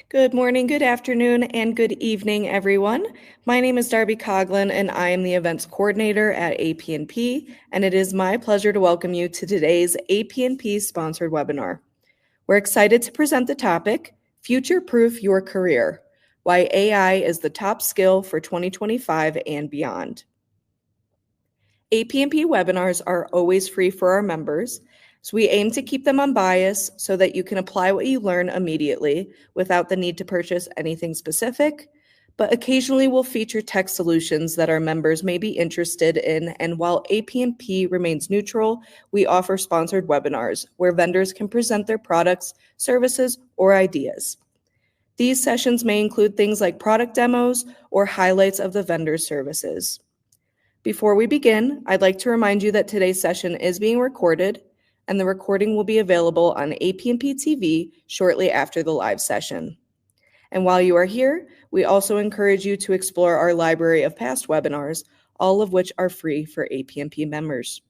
Good morning, good afternoon, and good evening, everyone. My name is Darby Coughlin, and I am the events coordinator at AP&P, and it is my pleasure to welcome you to today's AP&P sponsored webinar. We're excited to present the topic, Future-Proof Your Career, Why AI is the Top Skill for 2025 and Beyond. AP&P webinars are always free for our members, so we aim to keep them unbiased so that you can apply what you learn immediately without the need to purchase anything specific, but occasionally we'll feature tech solutions that our members may be interested in, and while AP&P remains neutral, we offer sponsored webinars where vendors can present their products, services, or ideas. These sessions may include things like product demos or highlights of the vendor's services. Before we begin, I'd like to remind you that today's session is being recorded, and the recording will be available on AP&P TV shortly after the live session. And while you are here, we also encourage you to explore our library of past webinars, all of which are free for AP&P members.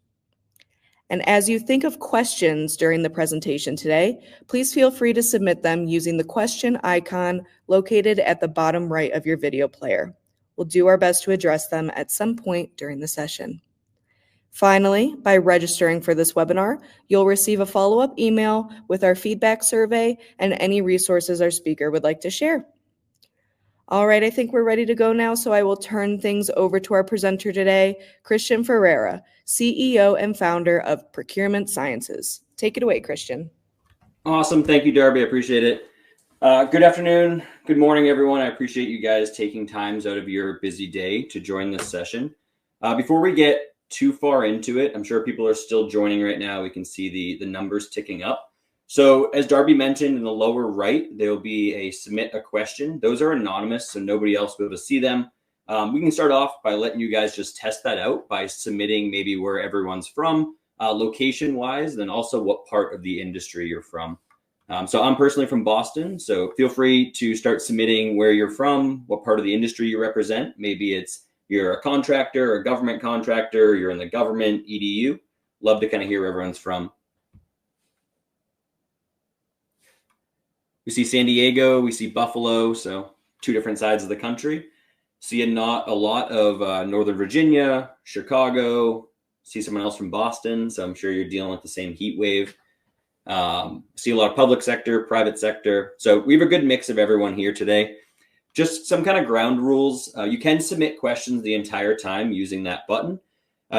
And as you think of questions during the presentation today, please feel free to submit them using the question icon located at the bottom right of your video player. We'll do our best to address them at some point during the session. Finally, by registering for this webinar, you'll receive a follow-up email with our feedback survey and any resources our speaker would like to share. All right, I think we're ready to go now, so I will turn things over to our presenter today, Christian Ferreira, CEO and founder of Procurement Sciences. Take it away, Christian. Awesome. Thank you, Darby. I appreciate it. Good afternoon. Good morning, everyone. I appreciate you guys taking times out of your busy day to join this session. Before we get too far into it, I'm sure people are still joining right now. We can see the numbers ticking up. So as Darby mentioned, in the lower right, there will be a submit a question. Those are anonymous, so nobody else will be able to see them. We can start off by letting you guys just test that out by submitting maybe where everyone's from, location-wise, then also what part of the industry you're from. So I'm personally from Boston, so feel free to start submitting where you're from, what part of the industry you represent. Maybe you're a contractor, a government contractor, you're in the government, EDU. Love to kind of hear where everyone's from. We see San Diego, we see Buffalo, so two different sides of the country. See not a lot of Northern Virginia, Chicago, see someone else from Boston, so I'm sure you're dealing with the same heat wave. See a lot of public sector, private sector. So we have a good mix of everyone here today. Just some kind of ground rules. You can submit questions the entire time using that button.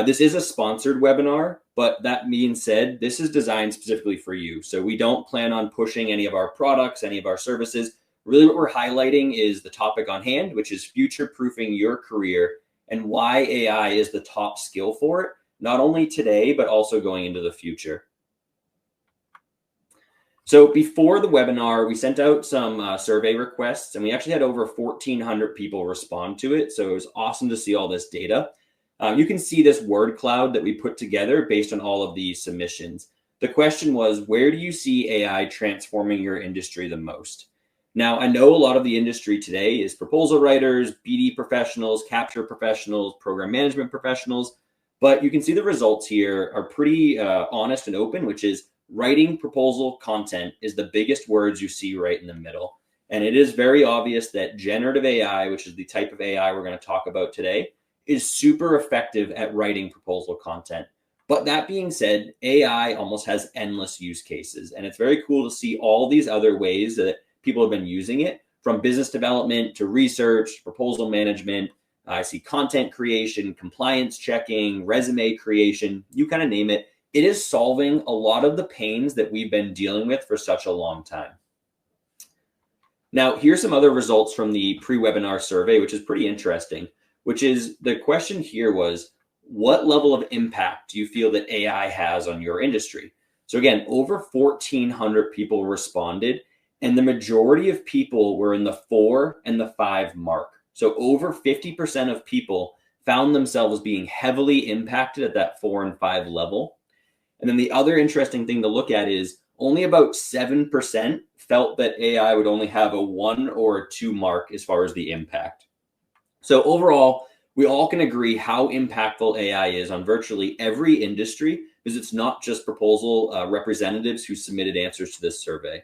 This is a sponsored webinar, but that being said, this is designed specifically for you. So we don't plan on pushing any of our products, any of our services. Really what we're highlighting is the topic on hand, which is future-proofing your career and why AI is the top skill for it, not only today, but also going into the future. So before the webinar, we sent out some survey requests, and we actually had over 1,400 people respond to it. So it was awesome to see all this data. You can see this word cloud that we put together based on all of these submissions. The question was, where do you see AI transforming your industry the most? Now, I know a lot of the industry today is proposal writers, BD professionals, capture professionals, program management professionals, but you can see the results here are pretty honest and open, which is writing proposal content is the biggest words you see right in the middle. And it is very obvious that generative AI, which is the type of AI we're going to talk about today, is super effective at writing proposal content. But that being said, AI almost has endless use cases. And it's very cool to see all these other ways that people have been using it, from business development to research, proposal management. I see content creation, compliance checking, resume creation, you kind of name it. It is solving a lot of the pains that we've been dealing with for such a long time. Now, here's some other results from the pre-webinar survey, which is pretty interesting, which is the question here was, what level of impact do you feel that AI has on your industry? So again, over 1,400 people responded, and the majority of people were in the 4 and the 5 mark. So over 50% of people found themselves being heavily impacted at that 4 and 5 level. And then the other interesting thing to look at is only about 7% felt that AI would only have a 1 or a 2 mark as far as the impact. So overall, we all can agree how impactful AI is on virtually every industry, because it's not just proposal representatives who submitted answers to this survey.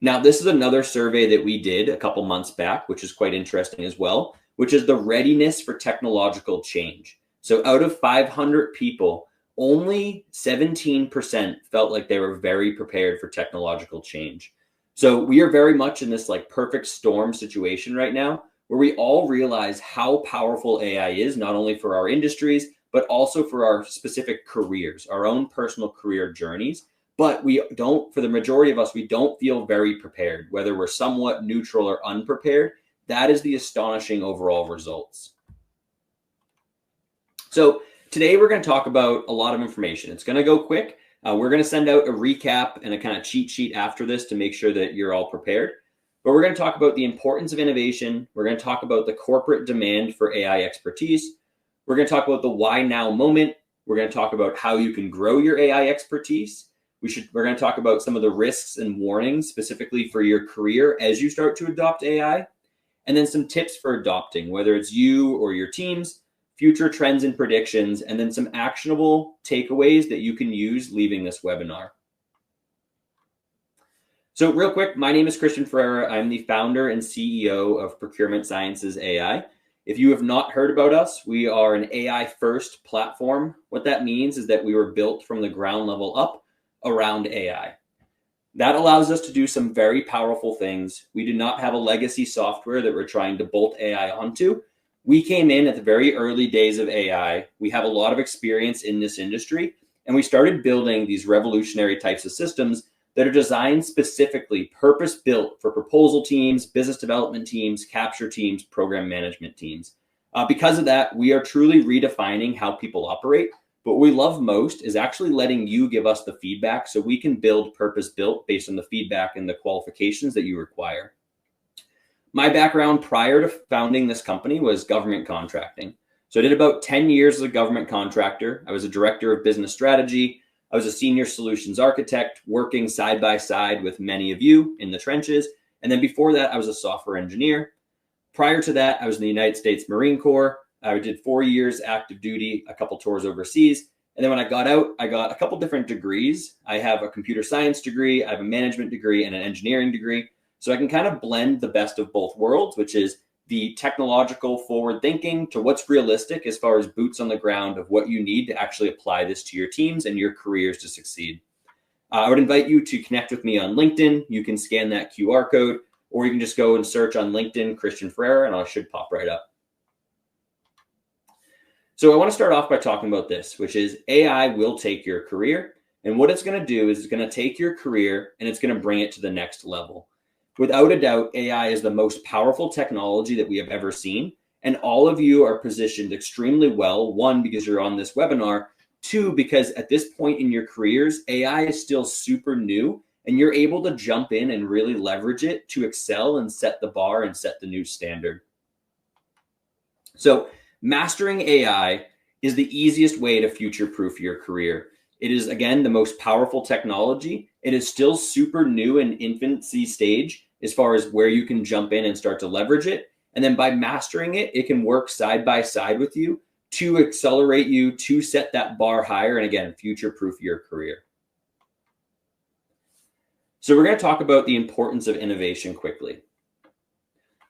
Now, this is another survey that we did a couple months back, which is quite interesting as well, which is the readiness for technological change. So out of 500 people, only 17% felt like they were very prepared for technological change. So we are very much in this like perfect storm situation right now, where we all realize how powerful AI is, not only for our industries, but also for our specific careers, our own personal career journeys. But we don't, for the majority of us, we don't feel very prepared, whether we're somewhat neutral or unprepared. That is the astonishing overall results. So today we're going to talk about a lot of information. It's going to go quick. We're going to send out a recap and a kind of cheat sheet after this to make sure that you're all prepared. But we're going to talk about the importance of innovation. We're going to talk about the corporate demand for AI expertise. We're going to talk about the why now moment. We're going to talk about how you can grow your AI expertise. We're going to talk about some of the risks and warnings specifically for your career as you start to adopt AI, and then some tips for adopting, whether it's you or your teams, future trends and predictions, and then some actionable takeaways that you can use leaving this webinar. So real quick, my name is Ferreira. I'm the founder and CEO of Procurement Sciences AI. If you have not heard about us, we are an AI first platform. What that means is that we were built from the ground level up around AI. That allows us to do some very powerful things. We do not have a legacy software that we're trying to bolt AI onto. We came in at the very early days of AI. We have a lot of experience in this industry, and we started building these revolutionary types of systems that are designed specifically, purpose-built for proposal teams, business development teams, capture teams, program management teams. Because of that, we are truly redefining how people operate. But what we love most is actually letting you give us the feedback so we can build purpose-built based on the feedback and the qualifications that you require. My background prior to founding this company was government contracting. So I did about 10 years as a government contractor. I was a director of business strategy. I was a senior solutions architect working side by side with many of you in the trenches. And then before that, I was a software engineer. Prior to that, I was in the United States Marine Corps. I did 4 years active duty, a couple tours overseas. And then when I got out, I got a couple different degrees. I have a computer science degree, I have a management degree, and an engineering degree. So I can kind of blend the best of both worlds, which is the technological forward thinking to what's realistic as far as boots on the ground of what you need to actually apply this to your teams and your careers to succeed. I would invite you to connect with me on LinkedIn. You can scan that QR code, or you can just go and search on LinkedIn, Ferreira, and I should pop right up. So I want to start off by talking about this, which is AI will take your career. And what it's going to do is it's going to take your career and it's going to bring it to the next level. Without a doubt, AI is the most powerful technology that we have ever seen. And all of you are positioned extremely well. One, because you're on this webinar. Two, because at this point in your careers, AI is still super new and you're able to jump in and really leverage it to excel and set the bar and set the new standard. So mastering AI is the easiest way to future-proof your career. It is, again, the most powerful technology. It is still super new in infancy stage as far as where you can jump in and start to leverage it. And then by mastering it, it can work side by side with you to accelerate you, to set that bar higher, and again, future-proof your career. So we're going to talk about the importance of innovation quickly.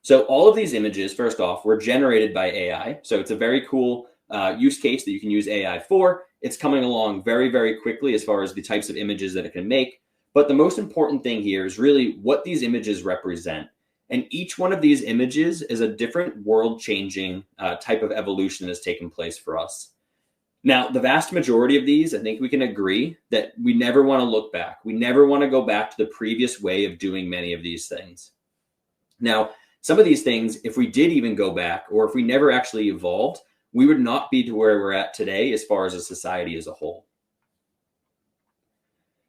So all of these images, first off, were generated by AI. So it's a very cool use case that you can use AI for. It's coming along very, very quickly as far as the types of images that it can make. But the most important thing here is really what these images represent. And each one of these images is a different world-changing type of evolution that has taken place for us. Now, the vast majority of these, I think we can agree that we never want to look back. We never want to go back to the previous way of doing many of these things. Now, some of these things, if we did even go back, or if we never actually evolved, we would not be to where we're at today as far as a society as a whole.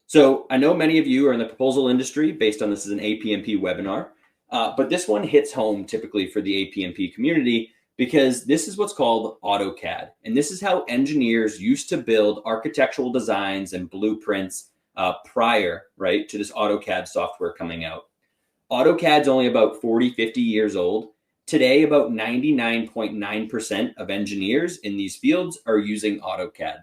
So I know many of you are in the proposal industry based on this as an APMP webinar, but this one hits home typically for the APMP community because this is what's called AutoCAD. And this is how engineers used to build architectural designs and blueprints prior, right, to this AutoCAD software coming out. AutoCAD's only about 40, 50 years old. Today, about 99.9% of engineers in these fields are using AutoCAD.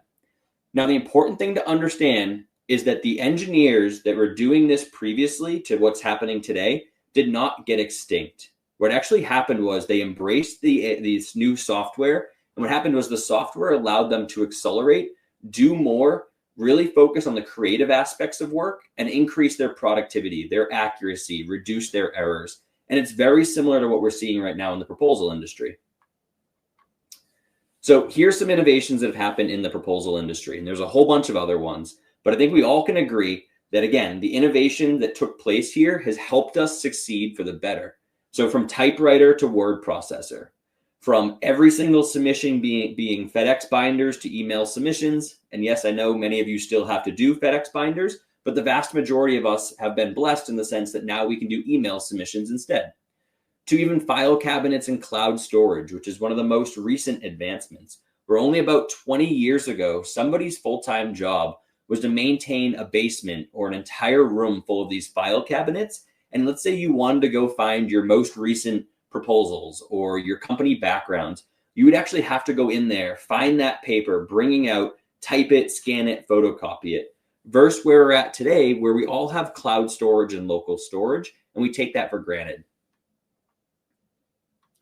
Now, the important thing to understand is that the engineers that were doing this previously to what's happening today did not get extinct. What actually happened was they embraced this new software. And what happened was the software allowed them to accelerate, do more, really focus on the creative aspects of work, and increase their productivity, their accuracy, reduce their errors. And it's very similar to what we're seeing right now in the proposal industry. So here's some innovations that have happened in the proposal industry. And there's a whole bunch of other ones. But I think we all can agree that, again, the innovation that took place here has helped us succeed for the better. So from typewriter to word processor, from every single submission being FedEx binders to email submissions. And yes, I know many of you still have to do FedEx binders, but the vast majority of us have been blessed in the sense that now we can do email submissions instead. To even file cabinets and cloud storage, which is one of the most recent advancements, where only about 20 years ago, somebody's full-time job was to maintain a basement or an entire room full of these file cabinets. And let's say you wanted to go find your most recent proposals or your company backgrounds, you would actually have to go in there, find that paper, bringing out, type it, scan it, photocopy it, versus where we're at today, where we all have cloud storage and local storage, and we take that for granted.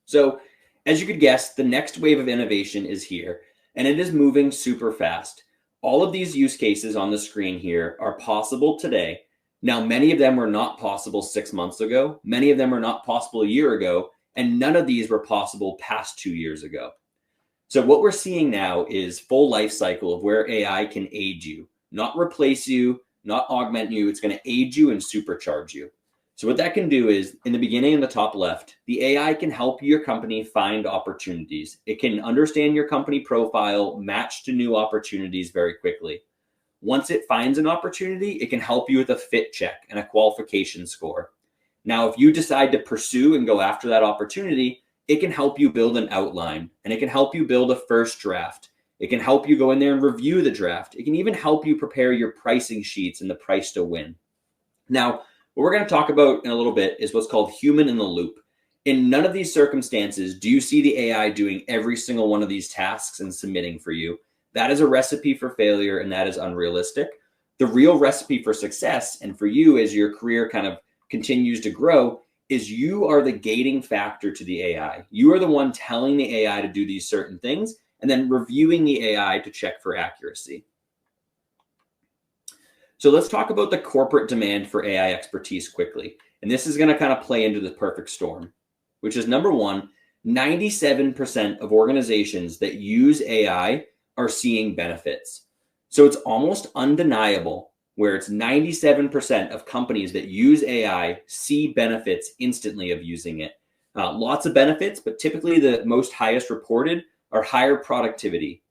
So as you could guess, the next wave of innovation is here, and it is moving super fast. All of these use cases on the screen here are possible today. Now, many of them were not possible 6 months ago. Many of them are not possible a year ago, and none of these were possible past 2 years ago. So what we're seeing now is full life cycle of where AI can aid you, not replace you, not augment you. It's going to aid you and supercharge you. So what that can do is, in the beginning in the top left, the AI can help your company find opportunities. It can understand your company profile, match to new opportunities very quickly. Once it finds an opportunity, it can help you with a fit check and a qualification score. Now, if you decide to pursue and go after that opportunity, it can help you build an outline, and it can help you build a first draft. It can help you go in there and review the draft. It can even help you prepare your pricing sheets and the price to win. Now, what we're going to talk about in a little bit is what's called human in the loop. In none of these circumstances do you see the AI doing every single one of these tasks and submitting for you. That is a recipe for failure, and that is unrealistic. The real recipe for success, and for you as your career kind of continues to grow, is you are the gating factor to the AI. You are the one telling the AI to do these certain things and then reviewing the AI to check for accuracy. So let's talk about the corporate demand for AI expertise quickly. And this is going to kind of play into the perfect storm, which is number one, 97% of organizations that use AI are seeing benefits. So it's almost undeniable where it's 97% of companies that use AI see benefits instantly of using it. Lots of benefits, but typically the most highest reported are higher productivity,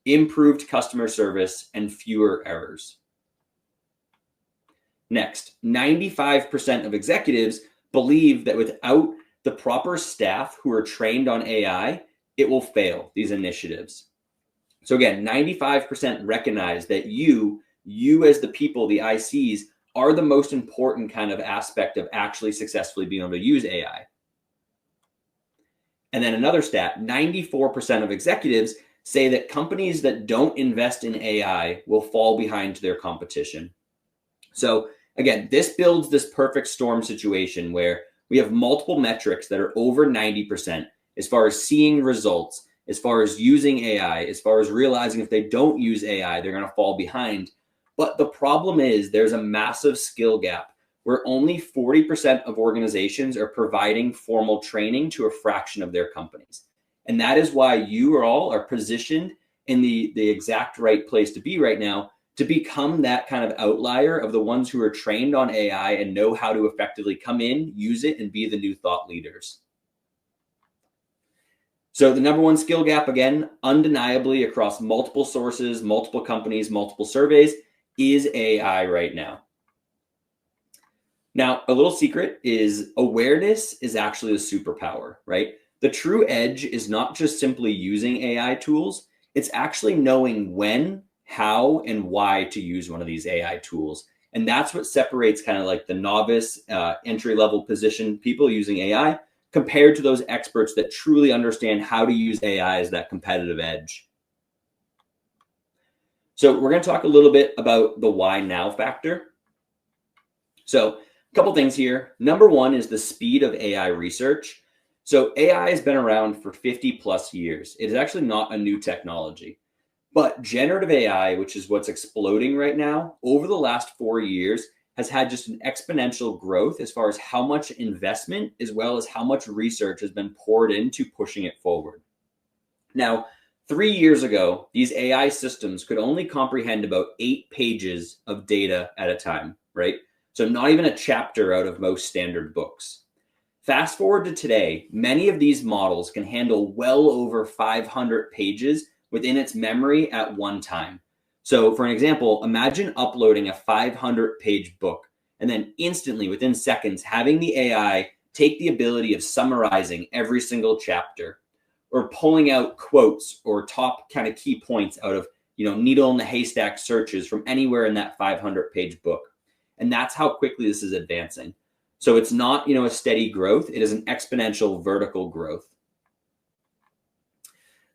improved customer service, and fewer errors. Next, 95% of executives believe that without the proper staff who are trained on AI, it will fail these initiatives. So again, 95% recognize that you as the people, the ICs, are the most important kind of aspect of actually successfully being able to use AI. And then another stat, 94% of executives say that companies that don't invest in AI will fall behind their competition. So again, this builds this perfect storm situation where we have multiple metrics that are over 90% as far as seeing results, as far as using AI, as far as realizing if they don't use AI, they're going to fall behind. But the problem is there's a massive skill gap where only 40% of organizations are providing formal training to a fraction of their companies. And that is why you all are positioned in the exact right place to be right now, to become that kind of outlier of the ones who are trained on AI and know how to effectively come in, use it, and be the new thought leaders. So the number one skill gap, again, undeniably across multiple sources, multiple companies, multiple surveys, is AI right now. Now, a little secret is awareness is actually a superpower, right? The true edge is not just simply using AI tools. It's actually knowing when, how, and why to use one of these AI tools. And that's what separates kind of like the novice entry-level position people using AI compared to those experts that truly understand how to use AI as that competitive edge. So we're going to talk a little bit about the why now factor. So a couple things here. Number one is the speed of AI research. So AI has been around for 50 plus years. It is actually not a new technology. But generative AI, which is what's exploding right now, over the last 4 years, has had just an exponential growth as far as how much investment as well as how much research has been poured into pushing it forward. Now, 3 years ago, these AI systems could only comprehend about 8 pages of data at a time, right? So not even a chapter out of most standard books. Fast forward to today, many of these models can handle well over 500 pages within its memory at one time. So for an example, imagine uploading a 500-page book and then instantly within seconds having the AI take the ability of summarizing every single chapter or pulling out quotes or top kind of key points out of, needle in the haystack searches from anywhere in that 500-page book. And that's how quickly this is advancing. So it's not, a steady growth. It is an exponential vertical growth.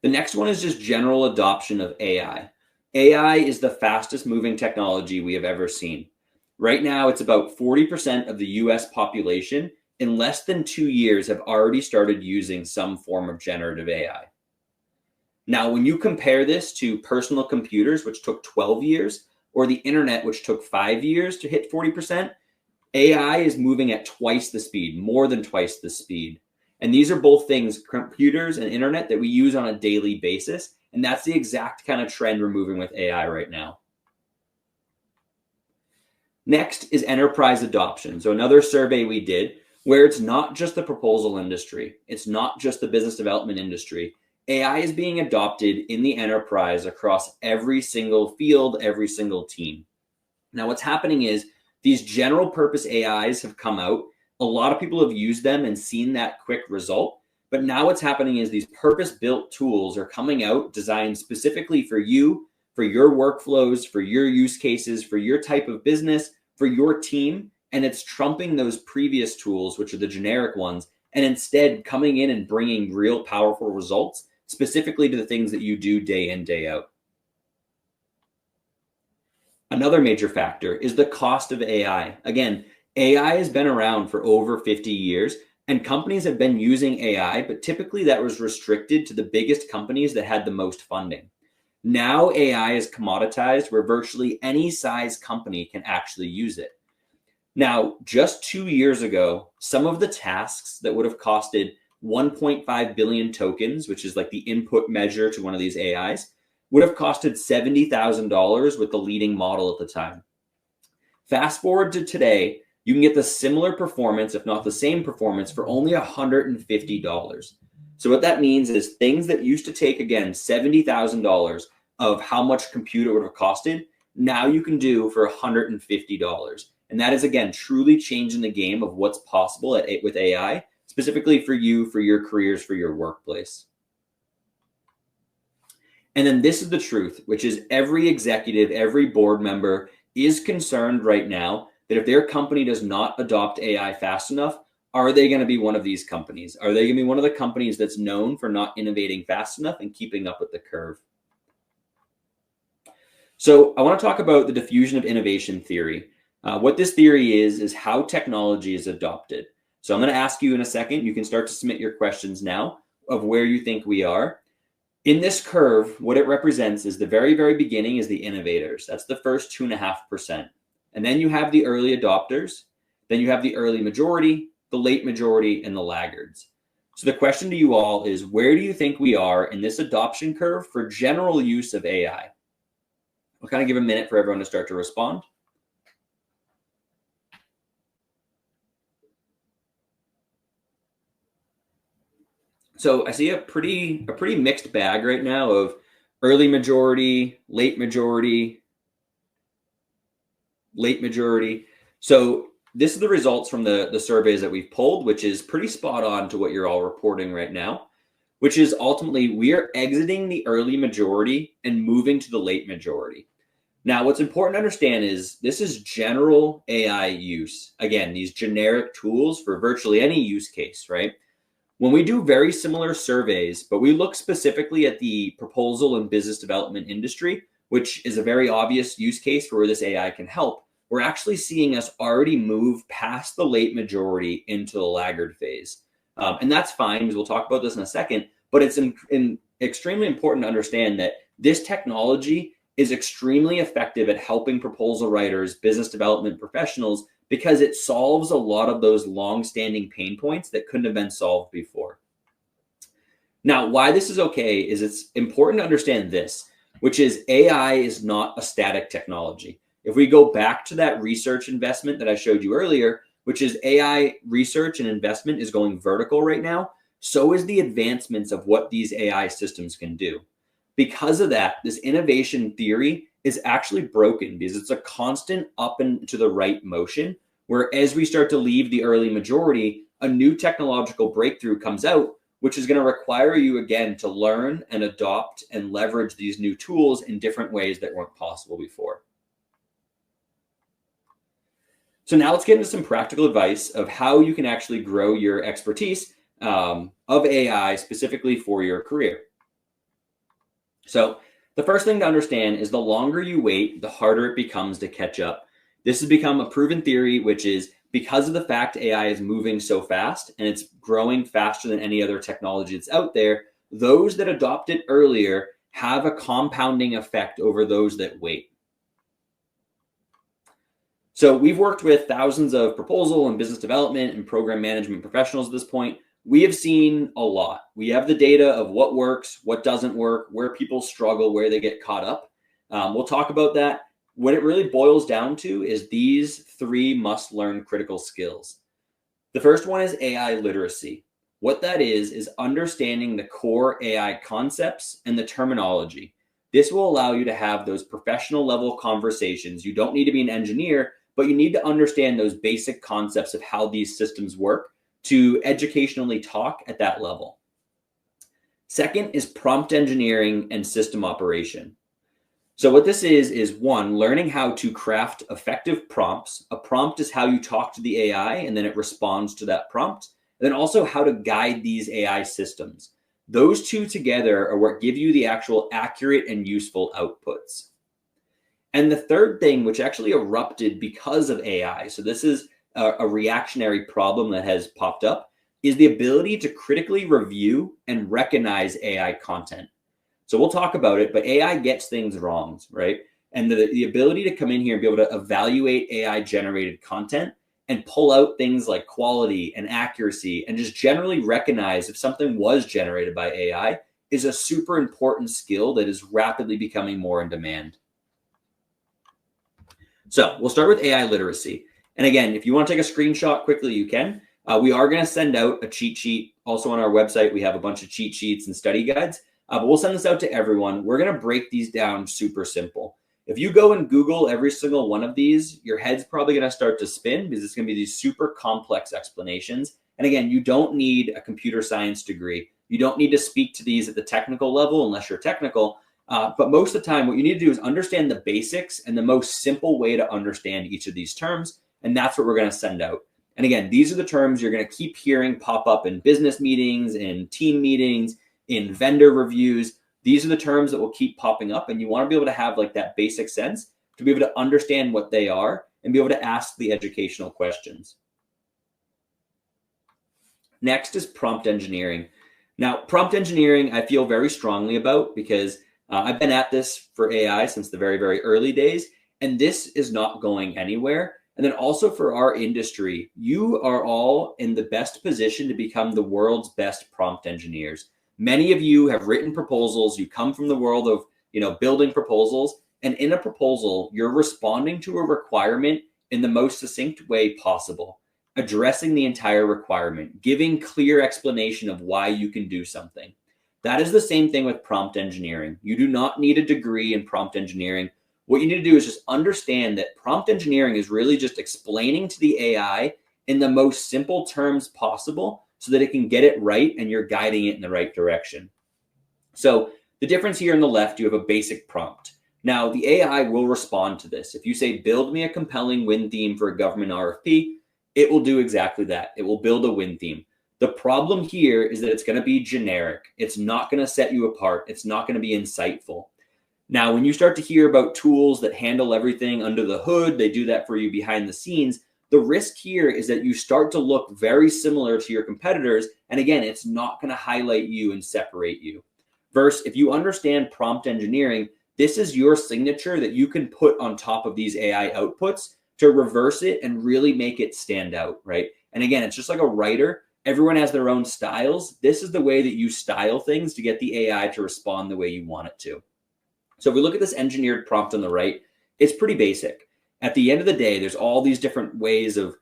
The next one is just general adoption of AI. AI is the fastest moving technology we have ever seen. Right now, it's about 40% of the US population in less than 2 years have already started using some form of generative AI. Now, when you compare this to personal computers, which took 12 years, or the internet, which took 5 years to hit 40%, AI is moving at twice the speed, more than twice the speed. And these are both things, computers and internet, that we use on a daily basis. And that's the exact kind of trend we're moving with AI right now. Next is enterprise adoption. So another survey we did where it's not just the proposal industry. It's not just the business development industry. AI is being adopted in the enterprise across every single field, every single team. Now, what's happening is these general purpose AIs have come out. A lot of people have used them and seen that quick result. But now what's happening is these purpose-built tools are coming out designed specifically for you, for your workflows, for your use cases, for your type of business, for your team. And it's trumping those previous tools, which are the generic ones, and instead coming in and bringing real powerful results specifically to the things that you do day in, day out. Another major factor is the cost of AI. Again, AI has been around for over 50 years and companies have been using AI, but typically that was restricted to the biggest companies that had the most funding. Now AI is commoditized where virtually any size company can actually use it. Now, just 2 years ago, some of the tasks that would have costed 1.5 billion tokens, which is like the input measure to one of these AIs, would have costed $70,000 with the leading model at the time. Fast forward to today, you can get the similar performance, if not the same performance, for only $150. So what that means is things that used to take, again, $70,000 of how much computer would have costed, now you can do for $150. And that is, again, truly changing the game of what's possible with AI, specifically for you, for your careers, for your workplace. And then this is the truth, which is every executive, every board member is concerned right now that if their company does not adopt AI fast enough, are they going to be one of these companies? Are they going to be one of the companies that's known for not innovating fast enough and keeping up with the curve? So I want to talk about the diffusion of innovation theory. What this theory is how technology is adopted. So I'm going to ask you in a second. You can start to submit your questions now of where you think we are. In this curve, what it represents is the very, very beginning is the innovators. That's the first 2.5%. And then you have the early adopters. Then you have the early majority, the late majority, and the laggards. So the question to you all is, where do you think we are in this adoption curve for general use of AI? We'll kind of give a minute for everyone to start to respond. So I see a pretty mixed bag right now of early majority, late majority. So this is the results from the surveys that we've pulled, which is pretty spot on to what you're all reporting right now, which is ultimately we are exiting the early majority and moving to the late majority. Now, what's important to understand is this is general AI use. Again, these generic tools for virtually any use case, right? When we do very similar surveys, but we look specifically at the proposal and business development industry, which is a very obvious use case for where this AI can help, we're actually seeing us already move past the late majority into the laggard phase. And that's fine, because we'll talk about this in a second, but it's extremely important to understand that this technology is extremely effective at helping proposal writers, business development professionals, because it solves a lot of those long-standing pain points that couldn't have been solved before. Now, why this is okay is it's important to understand this, which is AI is not a static technology. If we go back to that research investment that I showed you earlier, which is AI research and investment is going vertical right now, so is the advancements of what these AI systems can do. Because of that, this innovation theory is actually broken because it's a constant up and to the right motion, where as we start to leave the early majority, a new technological breakthrough comes out, which is going to require you again to learn and adopt and leverage these new tools in different ways that weren't possible before. So now let's get into some practical advice of how you can actually grow your expertise of AI specifically for your career. So the first thing to understand is the longer you wait, the harder it becomes to catch up. This has become a proven theory, which is because of the fact AI is moving so fast and it's growing faster than any other technology that's out there, those that adopt it earlier have a compounding effect over those that wait. So we've worked with thousands of proposal and business development and program management professionals at this point. We have seen a lot. We have the data of what works, what doesn't work, where people struggle, where they get caught up. We'll talk about that. What it really boils down to is these 3 must-learn critical skills. The first one is AI literacy. What that is understanding the core AI concepts and the terminology. This will allow you to have those professional level conversations. You don't need to be an engineer, but you need to understand those basic concepts of how these systems work to educationally talk at that level. Second is prompt engineering and system operation. So what this is 1, learning how to craft effective prompts. A prompt is how you talk to the AI and then it responds to that prompt. And then also how to guide these AI systems. Those 2 together are what give you the actual accurate and useful outputs. And the third thing, which actually erupted because of AI, so this is a reactionary problem that has popped up, is the ability to critically review and recognize AI content. So we'll talk about it, but AI gets things wrong, right? And the ability to come in here and be able to evaluate AI generated content and pull out things like quality and accuracy and just generally recognize if something was generated by AI is a super important skill that is rapidly becoming more in demand. So we'll start with AI literacy. And again, if you want to take a screenshot quickly, you can. We are going to send out a cheat sheet. Also on our website, we have a bunch of cheat sheets and study guides, but we'll send this out to everyone. We're going to break these down super simple. If you go and Google every single one of these, your head's probably going to start to spin because it's going to be these super complex explanations. And again, you don't need a computer science degree. You don't need to speak to these at the technical level unless you're technical. But most of the time, what you need to do is understand the basics and the most simple way to understand each of these terms. And that's what we're going to send out. And again, these are the terms you're going to keep hearing pop up in business meetings, in team meetings, in vendor reviews. These are the terms that will keep popping up. And you want to be able to have like that basic sense to be able to understand what they are and be able to ask the educational questions. Next is prompt engineering. Now, prompt engineering, I feel very strongly about because I've been at this for AI since the very, very early days, and this is not going anywhere. And then also for our industry, you are all in the best position to become the world's best prompt engineers. Many of you have written proposals. You come from the world of, building proposals. And in a proposal, you're responding to a requirement in the most succinct way possible, addressing the entire requirement, giving clear explanation of why you can do something. That is the same thing with prompt engineering. You do not need a degree in prompt engineering. What you need to do is just understand that prompt engineering is really just explaining to the AI in the most simple terms possible so that it can get it right and you're guiding it in the right direction. So the difference here on the left, you have a basic prompt. Now the AI will respond to this. If you say, build me a compelling win theme for a government RFP, it will do exactly that. It will build a win theme. The problem here is that it's going to be generic. It's not going to set you apart. It's not going to be insightful. Now, when you start to hear about tools that handle everything under the hood, they do that for you behind the scenes. The risk here is that you start to look very similar to your competitors. And again, it's not going to highlight you and separate you. Versus if you understand prompt engineering, this is your signature that you can put on top of these AI outputs to reverse it and really make it stand out, right? And again, it's just like a writer. Everyone has their own styles. This is the way that you style things to get the AI to respond the way you want it to. So if we look at this engineered prompt on the right, it's pretty basic. At the end of the day, there's all these different ways of,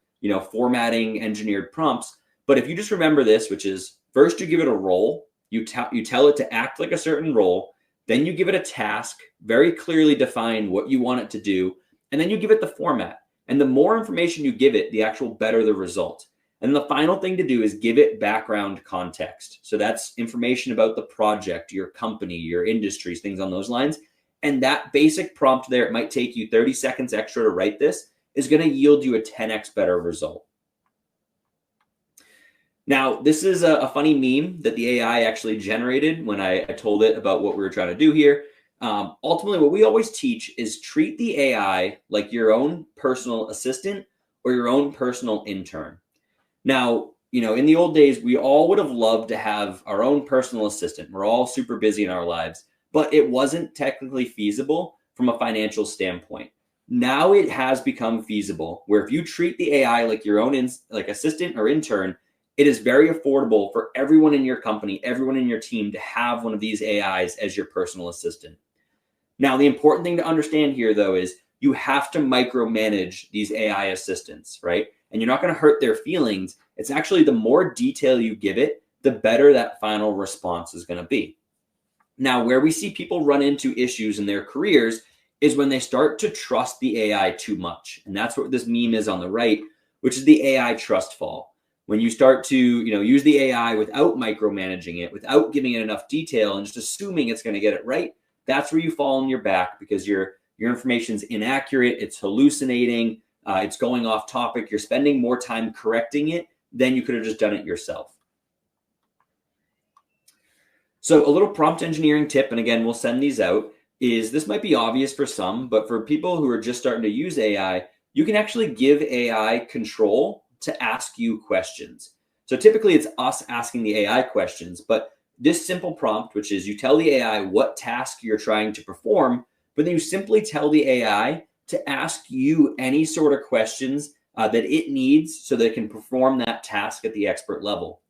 formatting engineered prompts. But if you just remember this, which is first you give it a role, you tell it to act like a certain role, then you give it a task, very clearly define what you want it to do, and then you give it the format. And the more information you give it, the actual better the result. And the final thing to do is give it background context. So that's information about the project, your company, your industries, things on those lines. And that basic prompt there, it might take you 30 seconds extra to write this, is going to yield you a 10x better result. Now, this is a funny meme that the AI actually generated when I told it about what we were trying to do here. Ultimately, what we always teach is treat the AI like your own personal assistant or your own personal intern. Now, in the old days, we all would have loved to have our own personal assistant. We're all super busy in our lives, but it wasn't technically feasible from a financial standpoint. Now it has become feasible where if you treat the AI like your own assistant or intern, it is very affordable for everyone in your company, everyone in your team to have one of these AIs as your personal assistant. Now, the important thing to understand here, though, is you have to micromanage these AI assistants, right? And you're not going to hurt their feelings. It's actually the more detail you give it, the better that final response is going to be. Now, where we see people run into issues in their careers is when they start to trust the AI too much. And that's what this meme is on the right, which is the AI trust fall. When you start to use the AI without micromanaging it, without giving it enough detail and just assuming it's going to get it right, that's where you fall on your back because your information's inaccurate, it's hallucinating, it's going off topic, you're spending more time correcting it than you could have just done it yourself. So a little prompt engineering tip, and again, we'll send these out, is this might be obvious for some, but for people who are just starting to use AI, you can actually give AI control to ask you questions. So typically it's us asking the AI questions, but this simple prompt, which is you tell the AI what task you're trying to perform, but then you simply tell the AI to ask you any sort of questions that it needs so that it can perform that task at the expert level.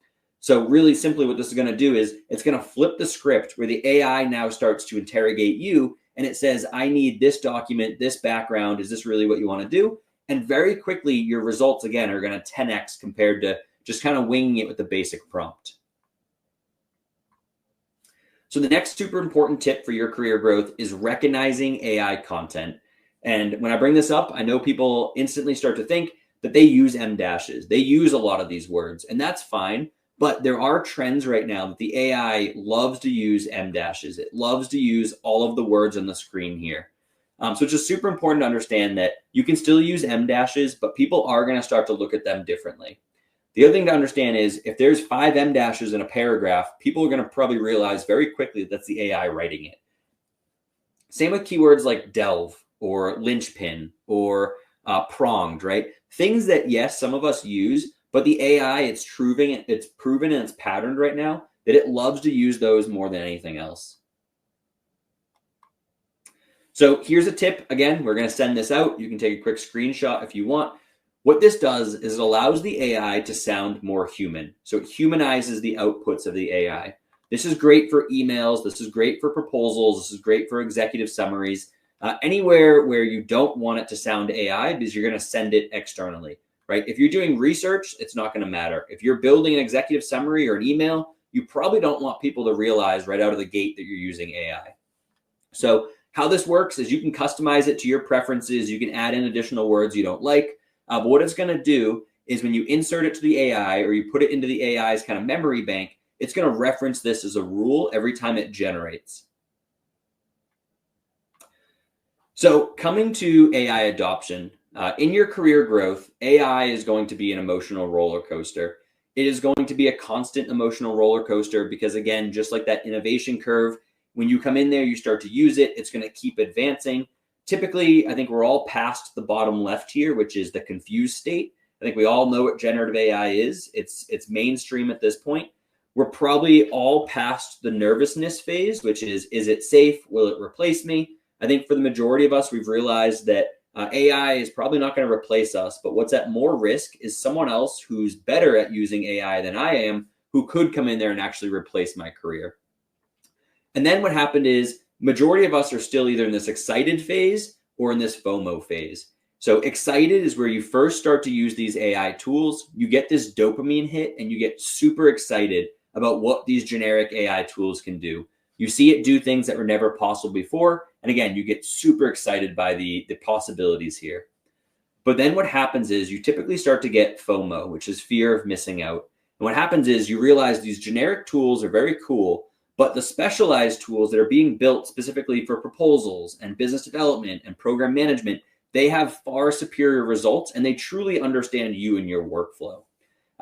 So really simply what this is going to do is it's going to flip the script where the AI now starts to interrogate you and it says, I need this document, this background. Is this really what you want to do? And very quickly, your results, again, are going to 10x compared to just kind of winging it with the basic prompt. So the next super important tip for your career growth is recognizing AI content. And when I bring this up, I know people instantly start to think that they use M dashes. They use a lot of these words, and that's fine. But there are trends right now that the AI loves to use M dashes. It loves to use all of the words on the screen here. So it's just super important to understand that you can still use M dashes, but people are going to start to look at them differently. The other thing to understand is if there's 5 M dashes in a paragraph, people are going to probably realize very quickly that that's the AI writing it. Same with keywords like delve or linchpin or pronged, right? Things that, yes, some of us use, but the AI, it's proven and it's patterned right now that it loves to use those more than anything else. So here's a tip. Again, we're going to send this out. You can take a quick screenshot if you want. What this does is it allows the AI to sound more human. So it humanizes the outputs of the AI. This is great for emails. This is great for proposals. This is great for executive summaries. Anywhere where you don't want it to sound AI because you're going to send it externally, right? If you're doing research, it's not going to matter. If you're building an executive summary or an email, you probably don't want people to realize right out of the gate that you're using AI. So how this works is you can customize it to your preferences. You can add in additional words you don't like. But what it's going to do is when you insert it to the AI or you put it into the AI's kind of memory bank, it's going to reference this as a rule every time it generates. So coming to AI adoption, in your career growth, AI is going to be an emotional roller coaster. It is going to be a constant emotional roller coaster because, again, just like that innovation curve, When you come in there, you start to use it, it's going to keep advancing. Typically, I think we're all past the bottom left here, which is the confused state. I think we all know what generative AI is. It's mainstream at this point. We're probably all past the nervousness phase, which is it safe? Will it replace me? I think for the majority of us, we've realized that AI is probably not going to replace us, but what's at more risk is someone else who's better at using AI than I am, who could come in there and actually replace my career. And then what happened is majority of us are still either in this excited phase or in this FOMO phase. So excited is where you first start to use these AI tools. You get this dopamine hit and you get super excited about what these generic AI tools can do. You see it do things that were never possible before. And again, you get super excited by the possibilities here. But then what happens is you typically start to get FOMO, which is fear of missing out. And what happens is you realize these generic tools are very cool, but the specialized tools that are being built specifically for proposals and business development and program management, they have far superior results and they truly understand you and your workflow.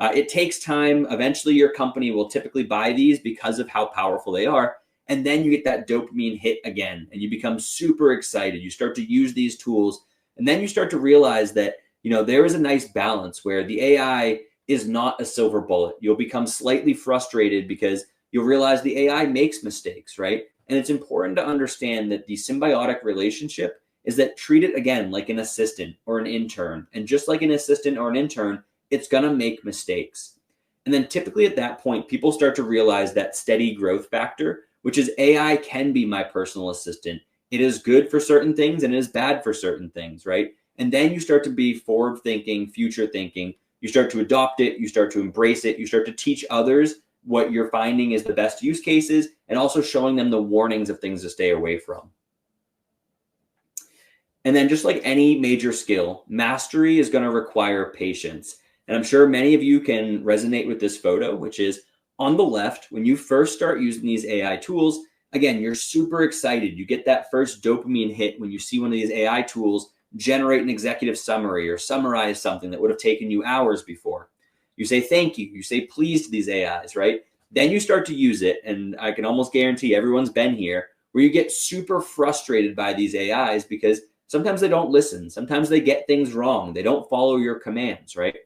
It takes time. Eventually, your company will typically buy these because of how powerful they are. And then you get that dopamine hit again and you become super excited. You start to use these tools and then you start to realize that, there is a nice balance where the AI is not a silver bullet. You'll become slightly frustrated because you'll realize the AI makes mistakes, right? And it's important to understand that the symbiotic relationship is that treat it again like an assistant or an intern. And just like an assistant or an intern, it's going to make mistakes. And then typically at that point, people start to realize that steady growth factor, which is AI can be my personal assistant. It is good for certain things and it is bad for certain things, right? And then you start to be forward thinking, future thinking. You start to adopt it. You start to embrace it. You start to teach others what you're finding is the best use cases and also showing them the warnings of things to stay away from. And then just like any major skill, mastery is going to require patience. And I'm sure many of you can resonate with this photo, which is on the left, when you first start using these AI tools, again, you're super excited. You get that first dopamine hit when you see one of these AI tools generate an executive summary or summarize something that would have taken you hours before. You say thank you. You say please to these AIs, right? Then you start to use it. And I can almost guarantee everyone's been here where you get super frustrated by these AIs because sometimes they don't listen. Sometimes they get things wrong. They don't follow your commands, right?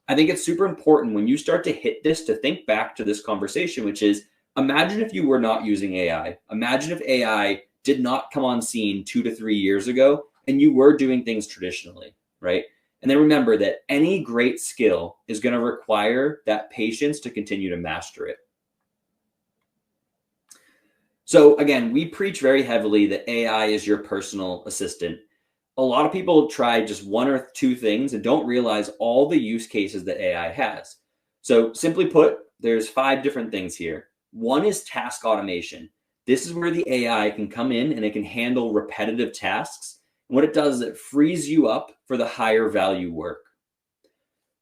I think it's super important when you start to hit this to think back to this conversation, which is imagine if you were not using AI. Imagine if AI did not come on scene 2 to 3 years ago and you were doing things traditionally, right? And then remember that any great skill is going to require that patience to continue to master it. So again, we preach very heavily that AI is your personal assistant. A lot of people try just one or two things and don't realize all the use cases that AI has. So simply put, there's 5 different things here. One is task automation. This is where the AI can come in and it can handle repetitive tasks. And what it does is it frees you up for the higher value work.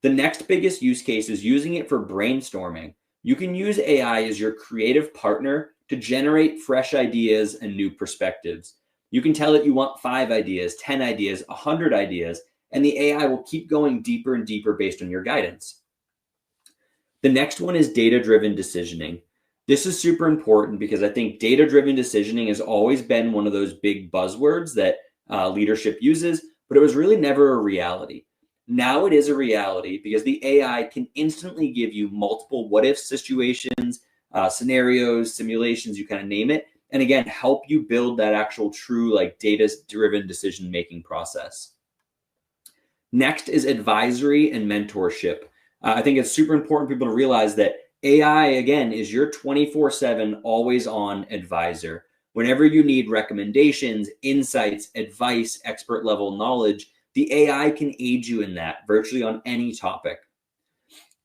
The next biggest use case is using it for brainstorming. You can use AI as your creative partner to generate fresh ideas and new perspectives. You can tell it you want 5 ideas, 10 ideas, 100 ideas, and the AI will keep going deeper and deeper based on your guidance. The next one is data-driven decisioning. This is super important because I think data-driven decisioning has always been one of those big buzzwords that leadership uses, but it was really never a reality. Now it is a reality because the AI can instantly give you multiple what-if situations, scenarios, simulations, you kind of name it, and again, help you build that actual true data-driven decision-making process. Next is advisory and mentorship. I think it's super important for people to realize that AI, again, is your 24/7 always-on advisor. Whenever you need recommendations, insights, advice, expert-level knowledge, the AI can aid you in that virtually on any topic.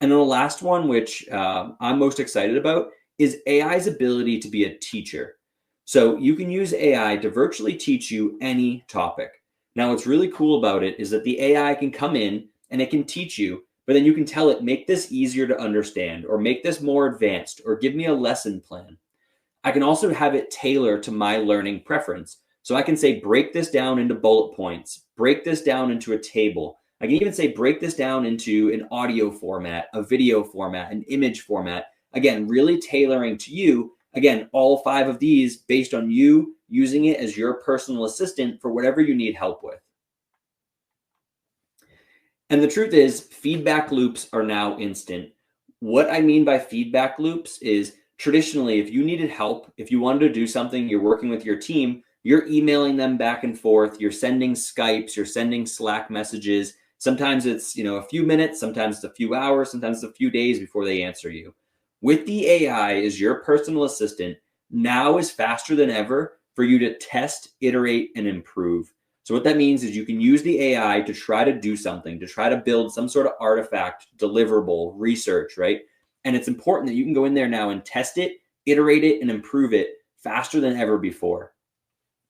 And then the last one, which I'm most excited about, is AI's ability to be a teacher. So you can use AI to virtually teach you any topic. Now, what's really cool about it is that the AI can come in and it can teach you, but then you can tell it, make this easier to understand, or make this more advanced, or give me a lesson plan. I can also have it tailor to my learning preference. So I can say, break this down into bullet points, break this down into a table. I can even say, break this down into an audio format, a video format, an image format. Again, really tailoring to you. Again, all 5 of these based on you using it as your personal assistant for whatever you need help with. And the truth is, feedback loops are now instant. What I mean by feedback loops is traditionally, if you needed help, if you wanted to do something, you're working with your team, you're emailing them back and forth, you're sending Skypes, you're sending Slack messages. Sometimes it's, a few minutes, sometimes it's a few hours, sometimes it's a few days before they answer you. With the AI as your personal assistant, now is faster than ever for you to test, iterate, and improve. So what that means is you can use the AI to try to do something, to try to build some sort of artifact, deliverable, research, right? And it's important that you can go in there now and test it, iterate it, and improve it faster than ever before.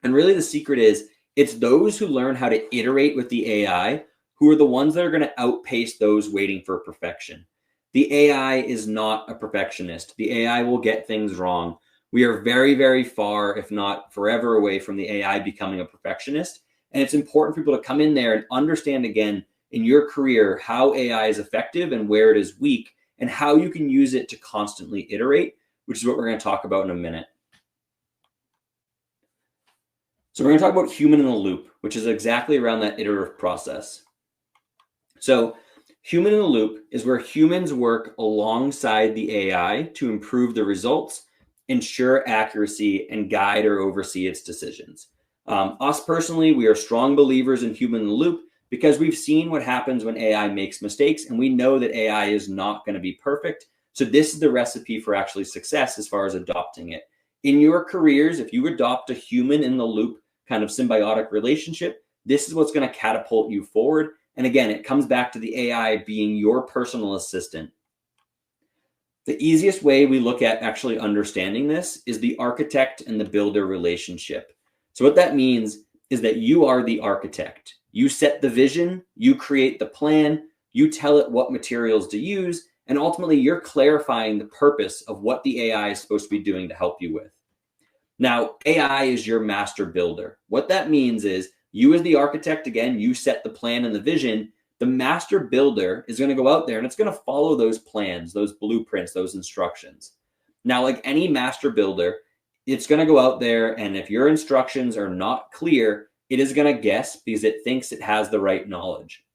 And really the secret is it's those who learn how to iterate with the AI who are the ones that are going to outpace those waiting for perfection. The AI is not a perfectionist. The AI will get things wrong. We are very, very far, if not forever away from the AI becoming a perfectionist. And it's important for people to come in there and understand again in your career how AI is effective and where it is weak and how you can use it to constantly iterate, which is what we're going to talk about in a minute. So we're going to talk about human in the loop, which is exactly around that iterative process. So human in the loop is where humans work alongside the AI to improve the results, ensure accuracy, and guide or oversee its decisions. Us personally, we are strong believers in human in the loop because we've seen what happens when AI makes mistakes, and we know that AI is not going to be perfect. So this is the recipe for actually success as far as adopting it. In your careers, if you adopt a human in the loop kind of symbiotic relationship, this is what's going to catapult you forward. And again, it comes back to the AI being your personal assistant. The easiest way we look at actually understanding this is the architect and the builder relationship. So what that means is that you are the architect. You set the vision, you create the plan, you tell it what materials to use, and ultimately you're clarifying the purpose of what the AI is supposed to be doing to help you with. Now, AI is your master builder. What that means is you as the architect, again, you set the plan and the vision. The master builder is going to go out there and it's going to follow those plans, those blueprints, those instructions. Now, like any master builder, it's going to go out there, and if your instructions are not clear, it is going to guess because it thinks it has the right knowledge.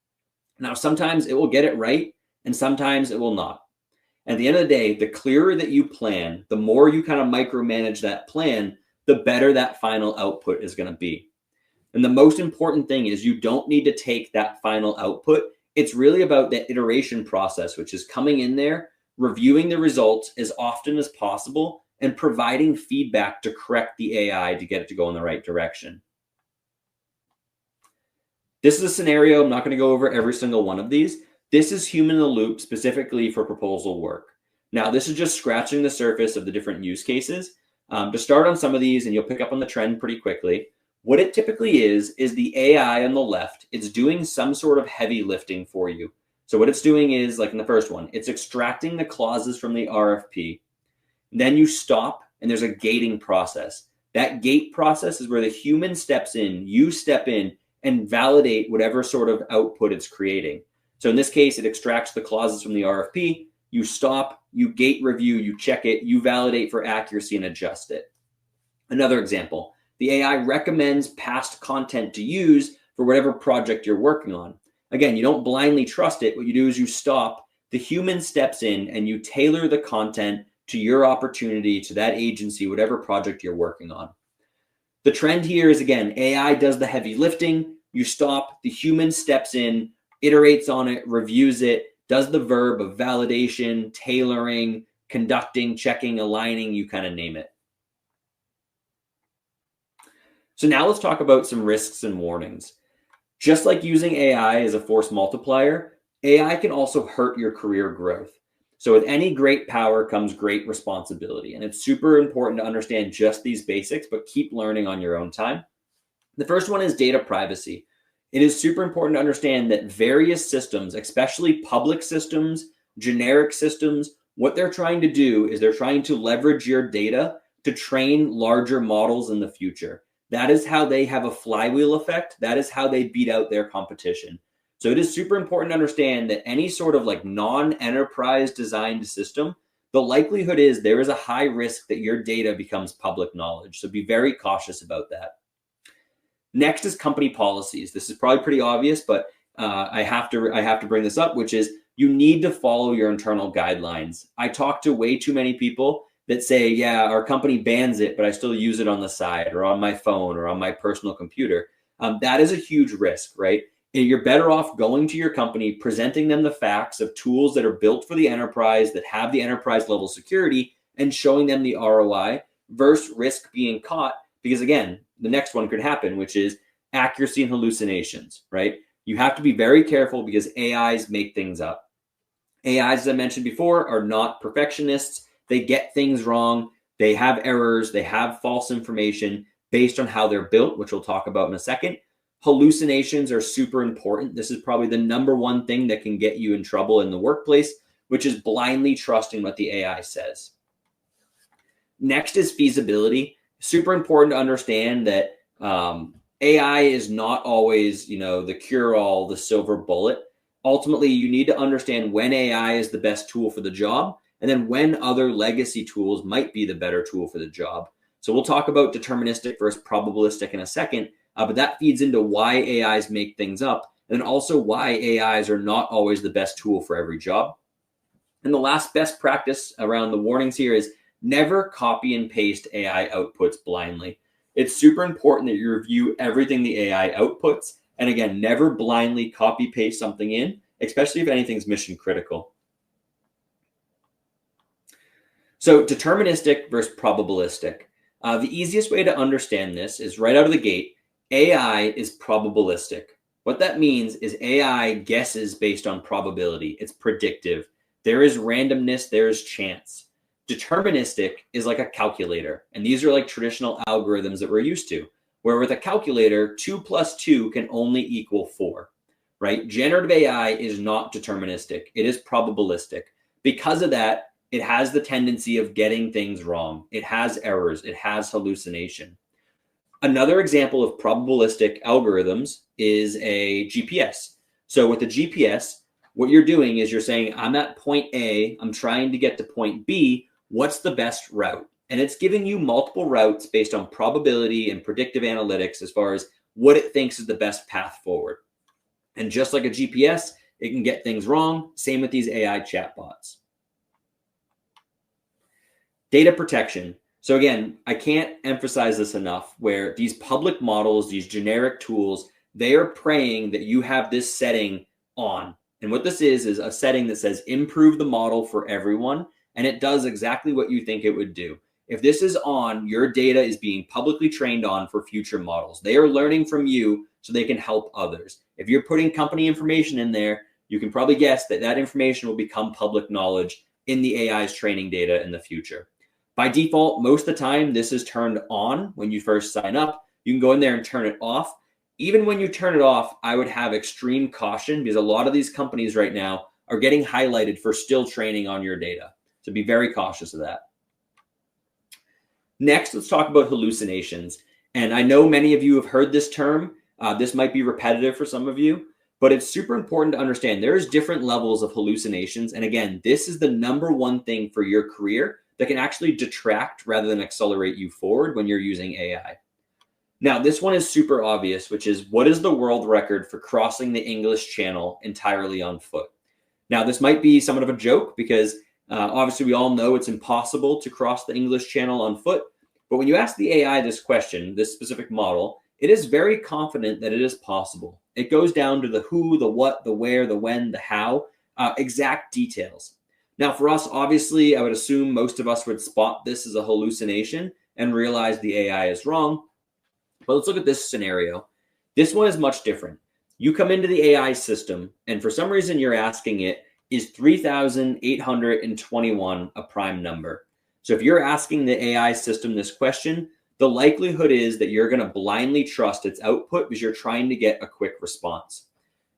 Now, sometimes it will get it right, and sometimes it will not. At the end of the day, the clearer that you plan, the more you kind of micromanage that plan, the better that final output is going to be. And the most important thing is you don't need to take that final output. It's really about the iteration process, which is coming in there, reviewing the results as often as possible, and providing feedback to correct the AI to get it to go in the right direction. This is a scenario. I'm not going to go over every single one of these. This is human in the loop specifically for proposal work. Now, this is just scratching the surface of the different use cases. To start on some of these, and you'll pick up on the trend pretty quickly, what it typically is the AI on the left, it's doing some sort of heavy lifting for you. So what it's doing is, like in the first one, it's extracting the clauses from the RFP. Then you stop, and there's a gating process. That gate process is where the human steps in, you step in, and validate whatever sort of output it's creating. So in this case, it extracts the clauses from the RFP, you stop, you gate review, you check it, you validate for accuracy and adjust it. Another example, the AI recommends past content to use for whatever project you're working on. Again, you don't blindly trust it. What you do is you stop, the human steps in, and you tailor the content to your opportunity, to that agency, whatever project you're working on. The trend here is, again, AI does the heavy lifting, you stop, the human steps in, iterates on it, reviews it, does the verb of validation, tailoring, conducting, checking, aligning, you kind of name it. So now let's talk about some risks and warnings. Just like using AI as a force multiplier, AI can also hurt your career growth. So with any great power comes great responsibility. And it's super important to understand just these basics, but keep learning on your own time. The first one is data privacy. It is super important to understand that various systems, especially public systems, generic systems, what they're trying to do is they're trying to leverage your data to train larger models in the future. That is how they have a flywheel effect. That is how they beat out their competition. So it is super important to understand that any sort of like non-enterprise designed system, the likelihood is there is a high risk that your data becomes public knowledge. So be very cautious about that. Next is company policies. This is probably pretty obvious, but I have to bring this up, which is you need to follow your internal guidelines. I talk to way too many people that say, yeah, our company bans it, but I still use it on the side or on my phone or on my personal computer. That is a huge risk, right? You're better off going to your company, presenting them the facts of tools that are built for the enterprise, that have the enterprise level security, and showing them the ROI versus risk being caught. Because again, the next one could happen, which is accuracy and hallucinations, right? You have to be very careful because AIs make things up. AIs, as I mentioned before, are not perfectionists. They get things wrong. They have errors. They have false information based on how they're built, which we'll talk about in a second. Hallucinations are super important. This is probably the number one thing that can get you in trouble in the workplace, which is blindly trusting what the AI says. Next is feasibility. Super important to understand that AI is not always, the cure-all, the silver bullet. Ultimately, you need to understand when AI is the best tool for the job, and then when other legacy tools might be the better tool for the job. So we'll talk about deterministic versus probabilistic in a second, but that feeds into why AIs make things up, and then also why AIs are not always the best tool for every job. And the last best practice around the warnings here is never copy and paste AI outputs blindly. It's super important that you review everything the AI outputs. And again, never blindly copy paste something in, especially if anything's mission critical. So deterministic versus probabilistic. The easiest way to understand this is right out of the gate, AI is probabilistic. What that means is AI guesses based on probability. It's predictive. There is randomness, there is chance. Deterministic is like a calculator. And these are like traditional algorithms that we're used to, where with a calculator, 2 plus 2 can only equal 4, right? Generative AI is not deterministic. It is probabilistic. Because of that, it has the tendency of getting things wrong. It has errors. It has hallucination. Another example of probabilistic algorithms is a GPS. So with a GPS, what you're doing is you're saying, I'm at point A, I'm trying to get to point B, what's the best route? And it's giving you multiple routes based on probability and predictive analytics as far as what it thinks is the best path forward. And just like a GPS, it can get things wrong. Same with these AI chatbots. Data protection. So again, I can't emphasize this enough, where these public models, these generic tools, they are praying that you have this setting on. And what this is a setting that says improve the model for everyone. And it does exactly what you think it would do. If this is on, your data is being publicly trained on for future models. They are learning from you so they can help others. If you're putting company information in there, you can probably guess that that information will become public knowledge in the AI's training data in the future. By default, most of the time, this is turned on when you first sign up. You can go in there and turn it off. Even when you turn it off, I would have extreme caution because a lot of these companies right now are getting highlighted for still training on your data. So be very cautious of that. Next, let's talk about hallucinations. And I know many of you have heard this term. This might be repetitive for some of you, but it's super important to understand there's different levels of hallucinations. And again, this is the number one thing for your career that can actually detract rather than accelerate you forward when you're using AI. Now, this one is super obvious, which is what is the world record for crossing the English Channel entirely on foot? Now, this might be somewhat of a joke because obviously we all know it's impossible to cross the English Channel on foot. But when you ask the AI this question, this specific model, it is very confident that it is possible. It goes down to the who, the what, the where, the when, the how, exact details. Now, for us, obviously, I would assume most of us would spot this as a hallucination and realize the AI is wrong. But let's look at this scenario. This one is much different. You come into the AI system, and for some reason you're asking it, is 3,821 a prime number? So if you're asking the AI system this question, the likelihood is that you're going to blindly trust its output because you're trying to get a quick response.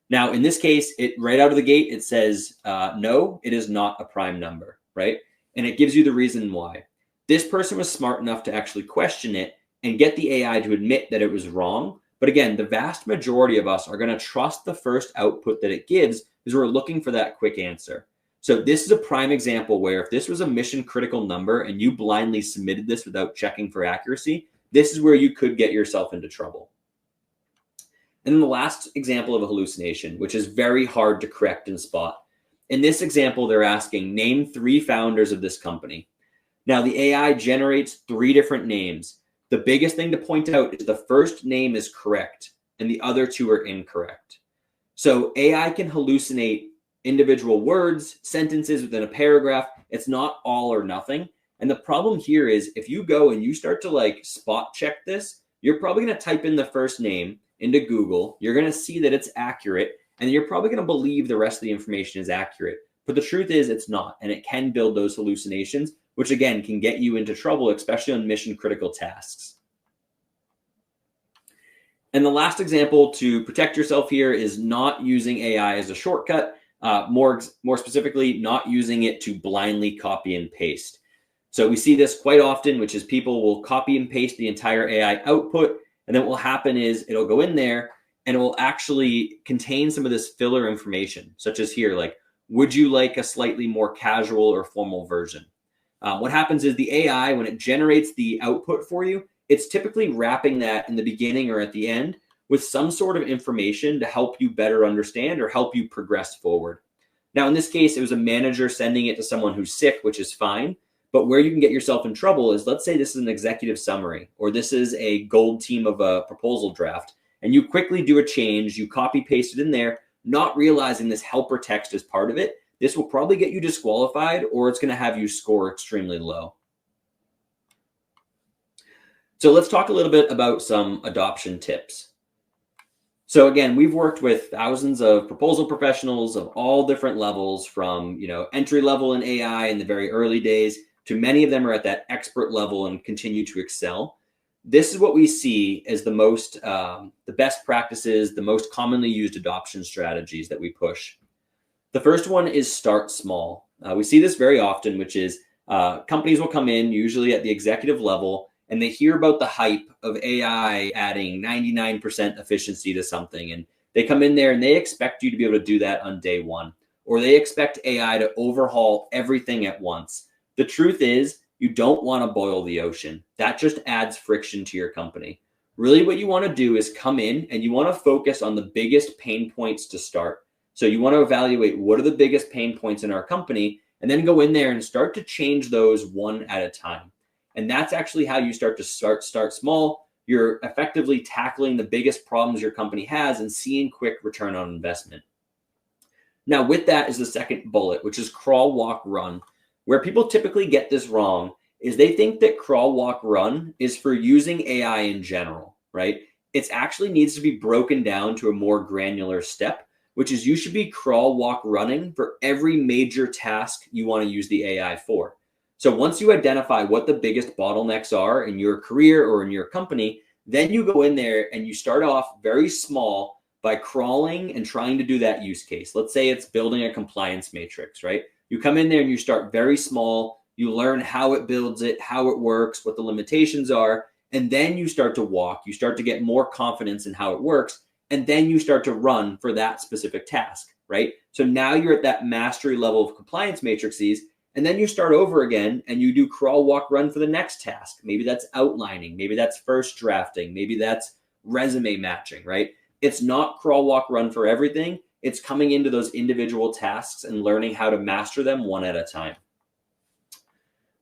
Now, in this case, it right out of the gate, it says, no, it is not a prime number, right? And it gives you the reason why. This person was smart enough to actually question it and get the AI to admit that it was wrong. But again, the vast majority of us are going to trust the first output that it gives because we're looking for that quick answer. So this is a prime example where if this was a mission critical number and you blindly submitted this without checking for accuracy, this is where you could get yourself into trouble. And then the last example of a hallucination, which is very hard to correct and spot. In this example, they're asking, name 3 founders of this company. Now, the AI generates 3 different names. The biggest thing to point out is the first name is correct and the other 2 are incorrect. So AI can hallucinate individual words, sentences within a paragraph. It's not all or nothing. And the problem here is if you go and you start to like spot check this, you're probably going to type in the first name into Google. You're going to see that it's accurate, and you're probably going to believe the rest of the information is accurate. But the truth is it's not, and it can build those hallucinations, which again can get you into trouble, especially on mission critical tasks. And the last example to protect yourself here is not using AI as a shortcut, more specifically, not using it to blindly copy and paste. So we see this quite often, which is people will copy and paste the entire AI output, and then what will happen is it'll go in there and it will actually contain some of this filler information, such as here, like, would you like a slightly more casual or formal version? What happens is the AI, when it generates the output for you, it's typically wrapping that in the beginning or at the end with some sort of information to help you better understand or help you progress forward. Now, in this case, it was a manager sending it to someone who's sick, which is fine. But where you can get yourself in trouble is, let's say this is an executive summary, or this is a gold team of a proposal draft, and you quickly do a change, you copy paste it in there, not realizing this helper text is part of it. This will probably get you disqualified, or it's going to have you score extremely low. So let's talk a little bit about some adoption tips. So again, we've worked with thousands of proposal professionals of all different levels, from entry level in AI in the very early days to many of them are at that expert level and continue to excel. This is what we see as the best practices, the most commonly used adoption strategies that we push. The first one is start small. We see this very often, which is companies will come in usually at the executive level and they hear about the hype of AI adding 99% efficiency to something. And they come in there and they expect you to be able to do that on day one, or they expect AI to overhaul everything at once. The truth is, you don't want to boil the ocean. That just adds friction to your company. Really what you want to do is come in and you want to focus on the biggest pain points to start. So you want to evaluate what are the biggest pain points in our company, and then go in there and start to change those one at a time. And that's actually how you start small. You're effectively tackling the biggest problems your company has and seeing quick return on investment. Now, with that is the second bullet, which is crawl, walk, run. Where people typically get this wrong is they think that crawl, walk, run is for using AI in general, right? It actually needs to be broken down to a more granular step, which is you should be crawl, walk, running for every major task you want to use the AI for. So once you identify what the biggest bottlenecks are in your career or in your company, then you go in there and you start off very small by crawling and trying to do that use case. Let's say it's building a compliance matrix, right? You come in there and you start very small. You learn how it builds it, how it works, what the limitations are, and then you start to walk. You start to get more confidence in how it works, and then you start to run for that specific task, right? So now you're at that mastery level of compliance matrices, and then you start over again and you do crawl, walk, run for the next task. Maybe that's outlining, maybe that's first drafting, maybe that's resume matching, right? It's not crawl, walk, run for everything. It's coming into those individual tasks and learning how to master them one at a time.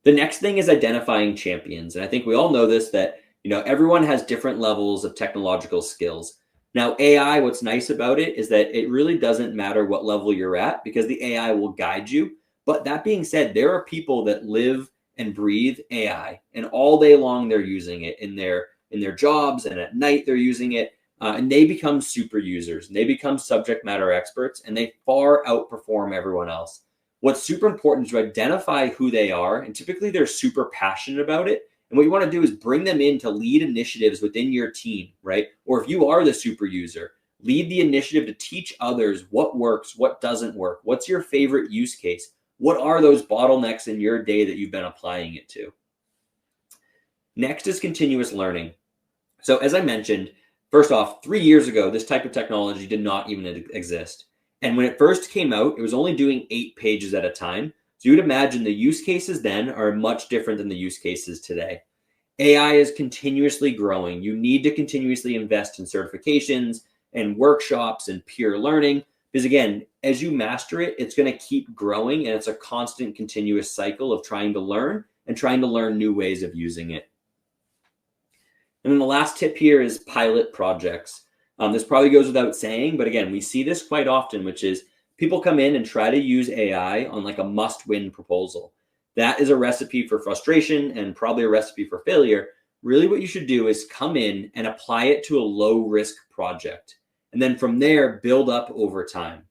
The next thing is identifying champions. And I think we all know this, that everyone has different levels of technological skills. Now, AI, what's nice about it is that it really doesn't matter what level you're at, because the AI will guide you. But that being said, there are people that live and breathe AI, and all day long they're using it in their jobs, and at night they're using it. And they become super users, and they become subject matter experts, and they far outperform everyone else. What's super important is to identify who they are, and typically they're super passionate about it. And what you want to do is bring them in to lead initiatives within your team, right? Or if you are the super user, lead the initiative to teach others what works, what doesn't work, what's your favorite use case, what are those bottlenecks in your day that you've been applying it to. Next is continuous learning. So as I mentioned, first off, 3 years ago, this type of technology did not even exist. And when it first came out, it was only doing 8 pages at a time. So you would imagine the use cases then are much different than the use cases today. AI is continuously growing. You need to continuously invest in certifications and workshops and peer learning, because again, as you master it, it's going to keep growing, and it's a constant continuous cycle of trying to learn and trying to learn new ways of using it. And then the last tip here is pilot projects. This probably goes without saying, but again, we see this quite often, which is people come in and try to use AI on like a must-win proposal. That is a recipe for frustration and probably a recipe for failure. Really what you should do is come in and apply it to a low-risk project. And then from there, build up over time.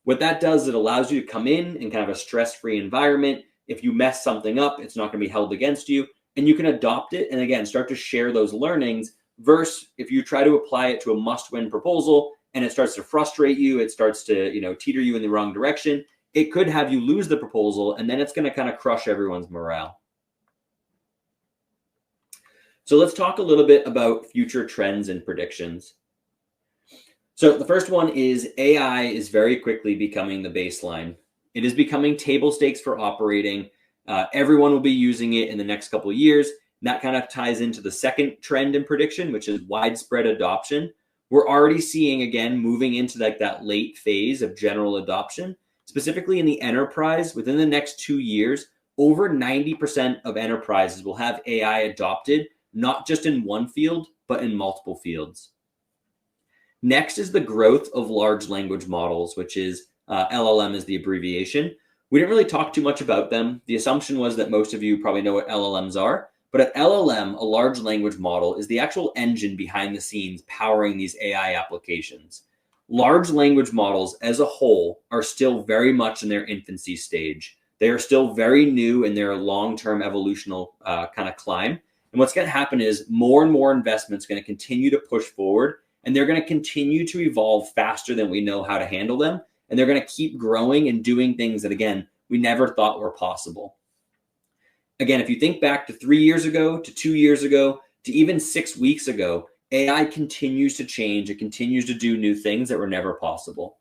What that does, it allows you to come in kind of a stress-free environment. If you mess something up, it's not going to be held against you, and you can adopt it and again, start to share those learnings, versus if you try to apply it to a must-win proposal and it starts to frustrate you, it starts to, teeter you in the wrong direction, it could have you lose the proposal, and then it's going to kind of crush everyone's morale. So let's talk a little bit about future trends and predictions. So the first one is AI is very quickly becoming the baseline. It is becoming table stakes for operating. Everyone will be using it in the next couple of years. And that kind of ties into the second trend and prediction, which is widespread adoption. We're already seeing, again, moving into like that late phase of general adoption, specifically in the enterprise. Within the next 2 years, over 90% of enterprises will have AI adopted, not just in one field, but in multiple fields. Next is the growth of large language models, which is LLM is the abbreviation. We didn't really talk too much about them. The assumption was that most of you probably know what LLMs are, but an LLM, a large language model, is the actual engine behind the scenes powering these AI applications. Large language models as a whole are still very much in their infancy stage. They are still very new in their long-term evolutional kind of climb. And what's going to happen is more and more investments going to continue to push forward, and they're going to continue to evolve faster than we know how to handle them. And they're going to keep growing and doing things that, again, we never thought were possible. Again, if you think back to 3 years ago, to 2 years ago, to even 6 weeks ago, AI continues to change. It continues to do new things that were never possible.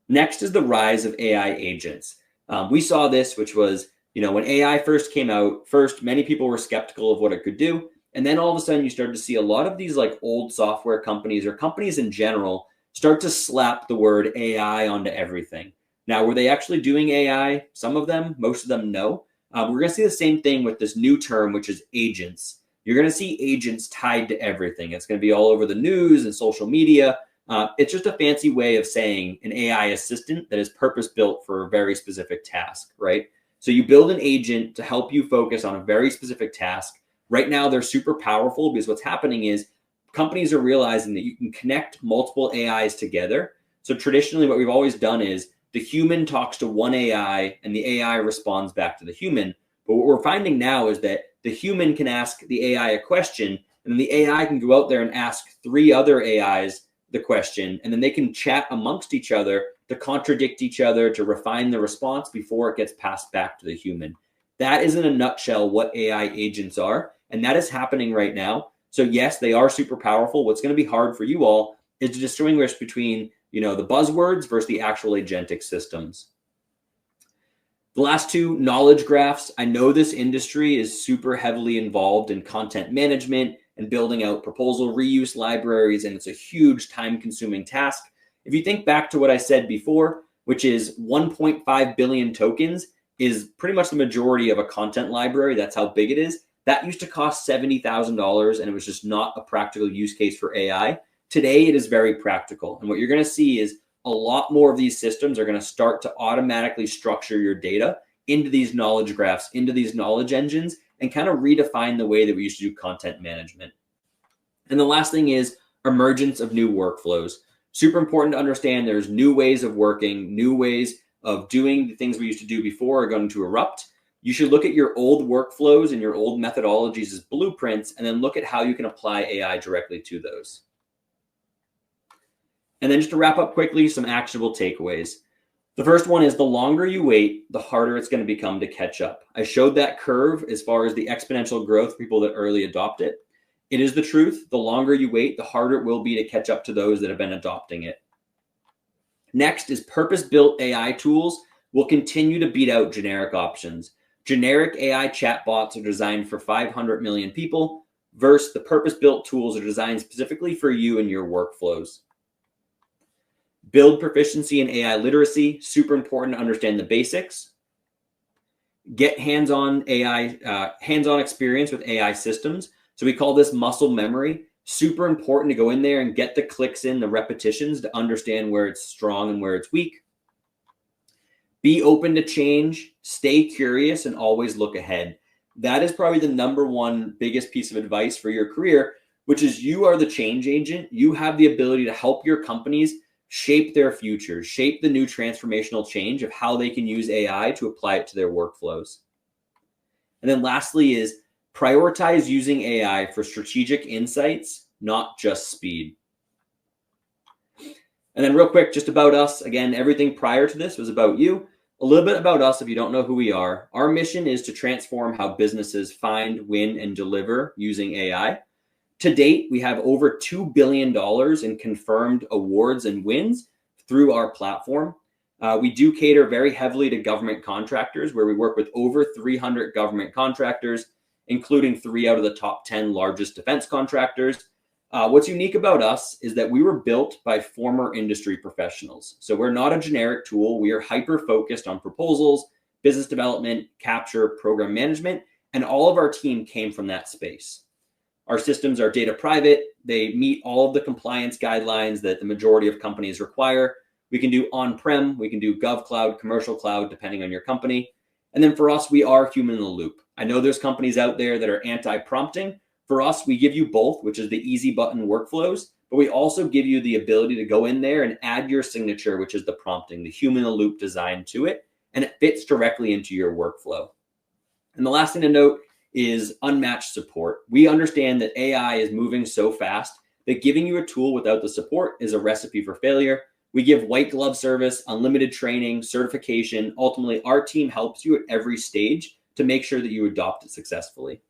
Next is the rise of AI agents. We saw this, which was, when AI first came out, many people were skeptical of what it could do. And then all of a sudden you started to see a lot of these like old software companies or companies in general start to slap the word AI onto everything. Now, were they actually doing AI? Some of them, most of them, no. We're going to see the same thing with this new term, which is agents. You're going to see agents tied to everything. It's going to be all over the news and social media. It's just a fancy way of saying an AI assistant that is purpose-built for a very specific task, right? So you build an agent to help you focus on a very specific task. Right now, they're super powerful because what's happening is companies are realizing that you can connect multiple AIs together. So traditionally, what we've always done is the human talks to one AI and the AI responds back to the human. But what we're finding now is that the human can ask the AI a question, and then the AI can go out there and ask 3 other AIs the question, and then they can chat amongst each other to contradict each other, to refine the response before it gets passed back to the human. That is in a nutshell what AI agents are, and that is happening right now. So yes, they are super powerful. What's going to be hard for you all is to distinguish between, the buzzwords versus the actual agentic systems. The last 2, knowledge graphs. I know this industry is super heavily involved in content management and building out proposal reuse libraries, and it's a huge time-consuming task. If you think back to what I said before, which is 1.5 billion tokens is pretty much the majority of a content library. That's how big it is. That used to cost $70,000, and it was just not a practical use case for AI. Today, it is very practical. And what you're going to see is a lot more of these systems are going to start to automatically structure your data into these knowledge graphs, into these knowledge engines, and kind of redefine the way that we used to do content management. And the last thing is emergence of new workflows. Super important to understand there's new ways of working, new ways of doing the things we used to do before are going to erupt. You should look at your old workflows and your old methodologies as blueprints, and then look at how you can apply AI directly to those. And then just to wrap up quickly, some actionable takeaways. The first one is the longer you wait, the harder it's going to become to catch up. I showed that curve as far as the exponential growth, people that early adopt it. It is the truth. The longer you wait, the harder it will be to catch up to those that have been adopting it. Next is purpose-built AI tools will continue to beat out generic options. Generic AI chatbots are designed for 500 million people versus the purpose-built tools are designed specifically for you and your workflows. Build proficiency in AI literacy, super important to understand the basics. Get hands-on experience with AI systems. So we call this muscle memory. Super important to go in there and get the clicks in, the repetitions to understand where it's strong and where it's weak. Be open to change, stay curious, and always look ahead. That is probably the number one biggest piece of advice for your career, which is you are the change agent. You have the ability to help your companies shape their futures, shape the new transformational change of how they can use AI to apply it to their workflows. And then lastly is prioritize using AI for strategic insights, not just speed. And then real quick, just about us. Again, everything prior to this was about you. A little bit about us if you don't know who we are. Our mission is to transform how businesses find, win, and deliver using AI. To date, we have over $2 billion in confirmed awards and wins through our platform. We do cater very heavily to government contractors, where we work with over 300 government contractors, including 3 out of the top 10 largest defense contractors. What's unique about us is that we were built by former industry professionals. So we're not a generic tool. We are hyper-focused on proposals, business development, capture, program management, and all of our team came from that space. Our systems are data private. They meet all of the compliance guidelines that the majority of companies require. We can do on-prem, we can do GovCloud, commercial cloud, depending on your company. And then for us, we are human in the loop. I know there's companies out there that are anti-prompting. For us, we give you both, which is the easy button workflows, but we also give you the ability to go in there and add your signature, which is the prompting, the human in the loop design to it, and it fits directly into your workflow. And the last thing to note is unmatched support. We understand that AI is moving so fast that giving you a tool without the support is a recipe for failure. We give white glove service, unlimited training, certification. Ultimately, our team helps you at every stage to make sure that you adopt it successfully.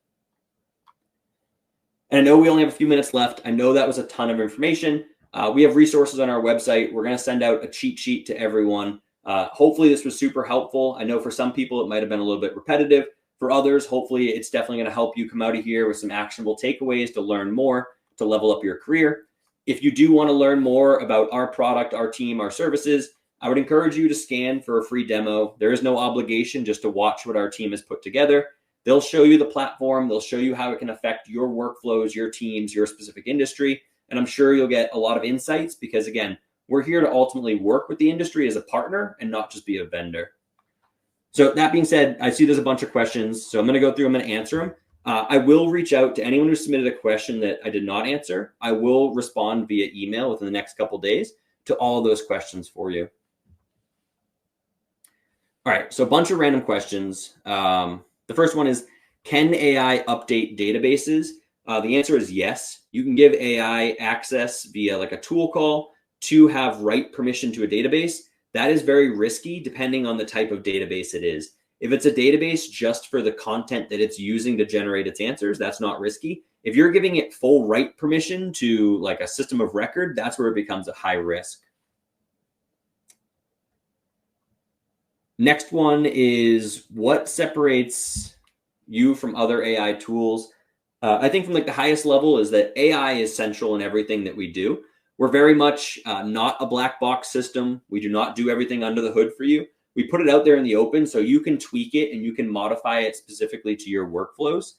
And I know we only have a few minutes left. I know that was a ton of information. We have resources on our website. We're going to send out a cheat sheet to everyone. Hopefully this was super helpful. I know for some people it might have been a little bit repetitive. For others, hopefully it's definitely going to help you come out of here with some actionable takeaways to learn more, to level up your career. If you do want to learn more about our product, our team, our services, I would encourage you to scan for a free demo. There is no obligation, just to watch what our team has put together. They'll show you the platform. They'll show you how it can affect your workflows, your teams, your specific industry. And I'm sure you'll get a lot of insights because, again, we're here to ultimately work with the industry as a partner and not just be a vendor. So that being said, I see there's a bunch of questions. So I'm going to go through them and answer them. I will reach out to anyone who submitted a question that I did not answer. I will respond via email within the next couple of days to all of those questions for you. All right, so a bunch of random questions. The first one is, can AI update databases? The answer is yes. You can give AI access via like a tool call to have write permission to a database. That is very risky depending on the type of database it is. If it's a database just for the content that it's using to generate its answers, that's not risky. If you're giving it full write permission to like a system of record, that's where it becomes a high risk. Next one is, what separates you from other AI tools? I think from like the highest level is that AI is central in everything that we do. We're very much not a black box system. We do not do everything under the hood for you. We put it out there in the open so you can tweak it and you can modify it specifically to your workflows.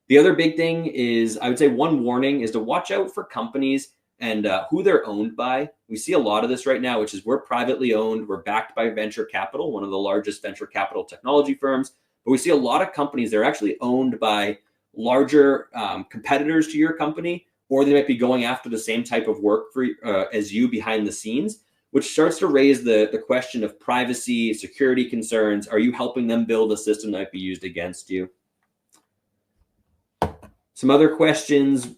The other big thing is, I would say one warning is to watch out for companies and who they're owned by. We see a lot of this right now, which is we're privately owned. We're backed by venture capital, one of the largest venture capital technology firms. But we see a lot of companies that are actually owned by larger competitors to your company, or they might be going after the same type of work for, as you behind the scenes, which starts to raise the question of privacy, security concerns. Are you helping them build a system that might be used against you? Some other questions.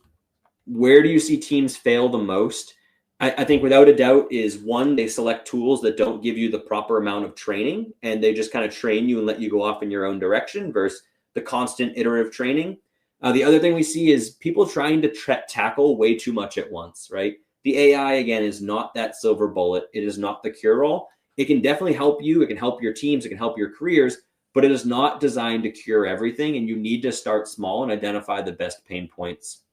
Where do you see teams fail the most? I think without a doubt is, one, they select tools that don't give you the proper amount of training, and they just kind of train you and let you go off in your own direction versus the constant iterative training. The other thing we see is people trying to tackle way too much at once, right? The AI, again, is not that silver bullet. It is not the cure-all. It can definitely help you. It can help your teams. It can help your careers, but it is not designed to cure everything, and you need to start small and identify the best pain points.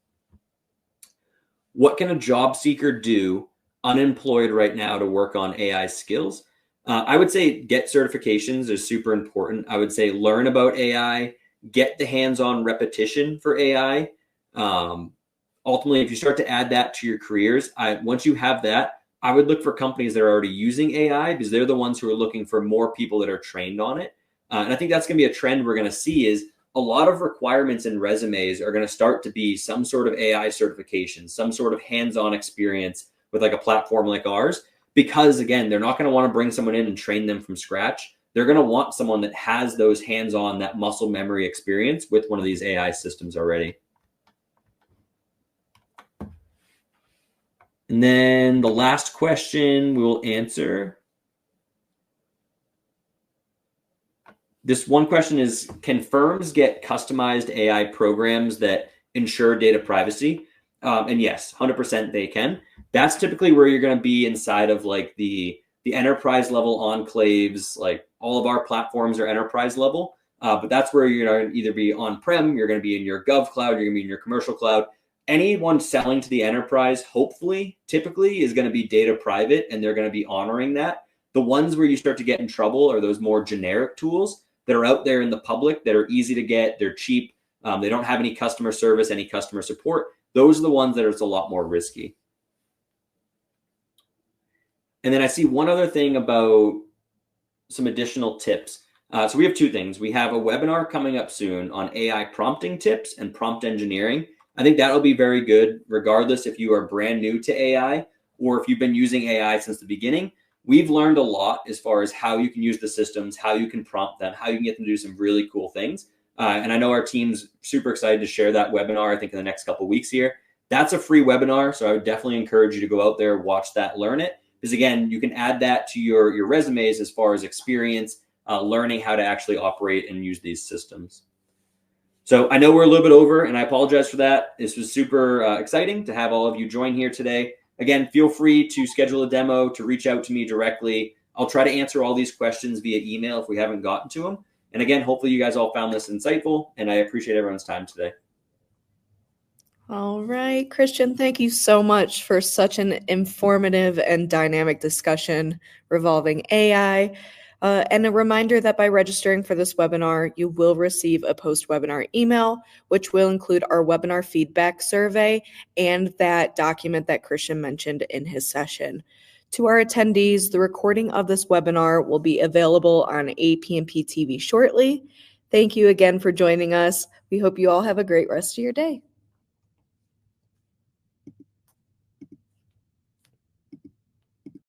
What can a job seeker do unemployed right now to work on AI skills? I would say get certifications is super important. I would say learn about AI, get the hands-on repetition for AI. Ultimately, if you start to add that to your careers, once you have that, I would look for companies that are already using AI, because they're the ones who are looking for more people that are trained on it. And I think that's going to be a trend we're going to see, is a lot of requirements in resumes are going to start to be some sort of AI certification, some sort of hands-on experience with like a platform like ours, because again, they're not going to want to bring someone in and train them from scratch. They're going to want someone that has those hands-on, that muscle memory experience with one of these AI systems already. And then the last question we will answer. This one question is, can firms get customized AI programs that ensure data privacy? And yes, 100% they can. That's typically where you're going to be inside of like the enterprise level enclaves. Like all of our platforms are enterprise level, but that's where you're going to either be on-prem, you're going to be in your Gov cloud, you're going to be in your commercial cloud. Anyone selling to the enterprise, hopefully, typically is going to be data private, and they're going to be honoring that. The ones where you start to get in trouble are those more generic tools that are out there in the public that are easy to get, they're cheap, they don't have any customer service, any customer support. Those are the ones that are a lot more risky. And then I see one other thing about some additional tips. So we have two things. We have a webinar coming up soon on AI prompting tips and prompt engineering. I think that'll be very good, regardless if you are brand new to AI or if you've been using AI since the beginning. We've learned a lot as far as how you can use the systems, how you can prompt them, how you can get them to do some really cool things. And I know our team's super excited to share that webinar, I think in the next couple of weeks here. That's a free webinar, so I would definitely encourage you to go out there, watch that, learn it. Because again, you can add that to your resumes as far as experience, learning how to actually operate and use these systems. So I know we're a little bit over, and I apologize for that. This was super exciting to have all of you join here today. Again, feel free to schedule a demo, to reach out to me directly. I'll try to answer all these questions via email if we haven't gotten to them. And again, hopefully you guys all found this insightful, and I appreciate everyone's time today. All right, Christian, thank you so much for such an informative and dynamic discussion revolving AI. And a reminder that by registering for this webinar, you will receive a post-webinar email, which will include our webinar feedback survey and that document that Christian mentioned in his session. To our attendees, the recording of this webinar will be available on APMP TV shortly. Thank you again for joining us. We hope you all have a great rest of your day.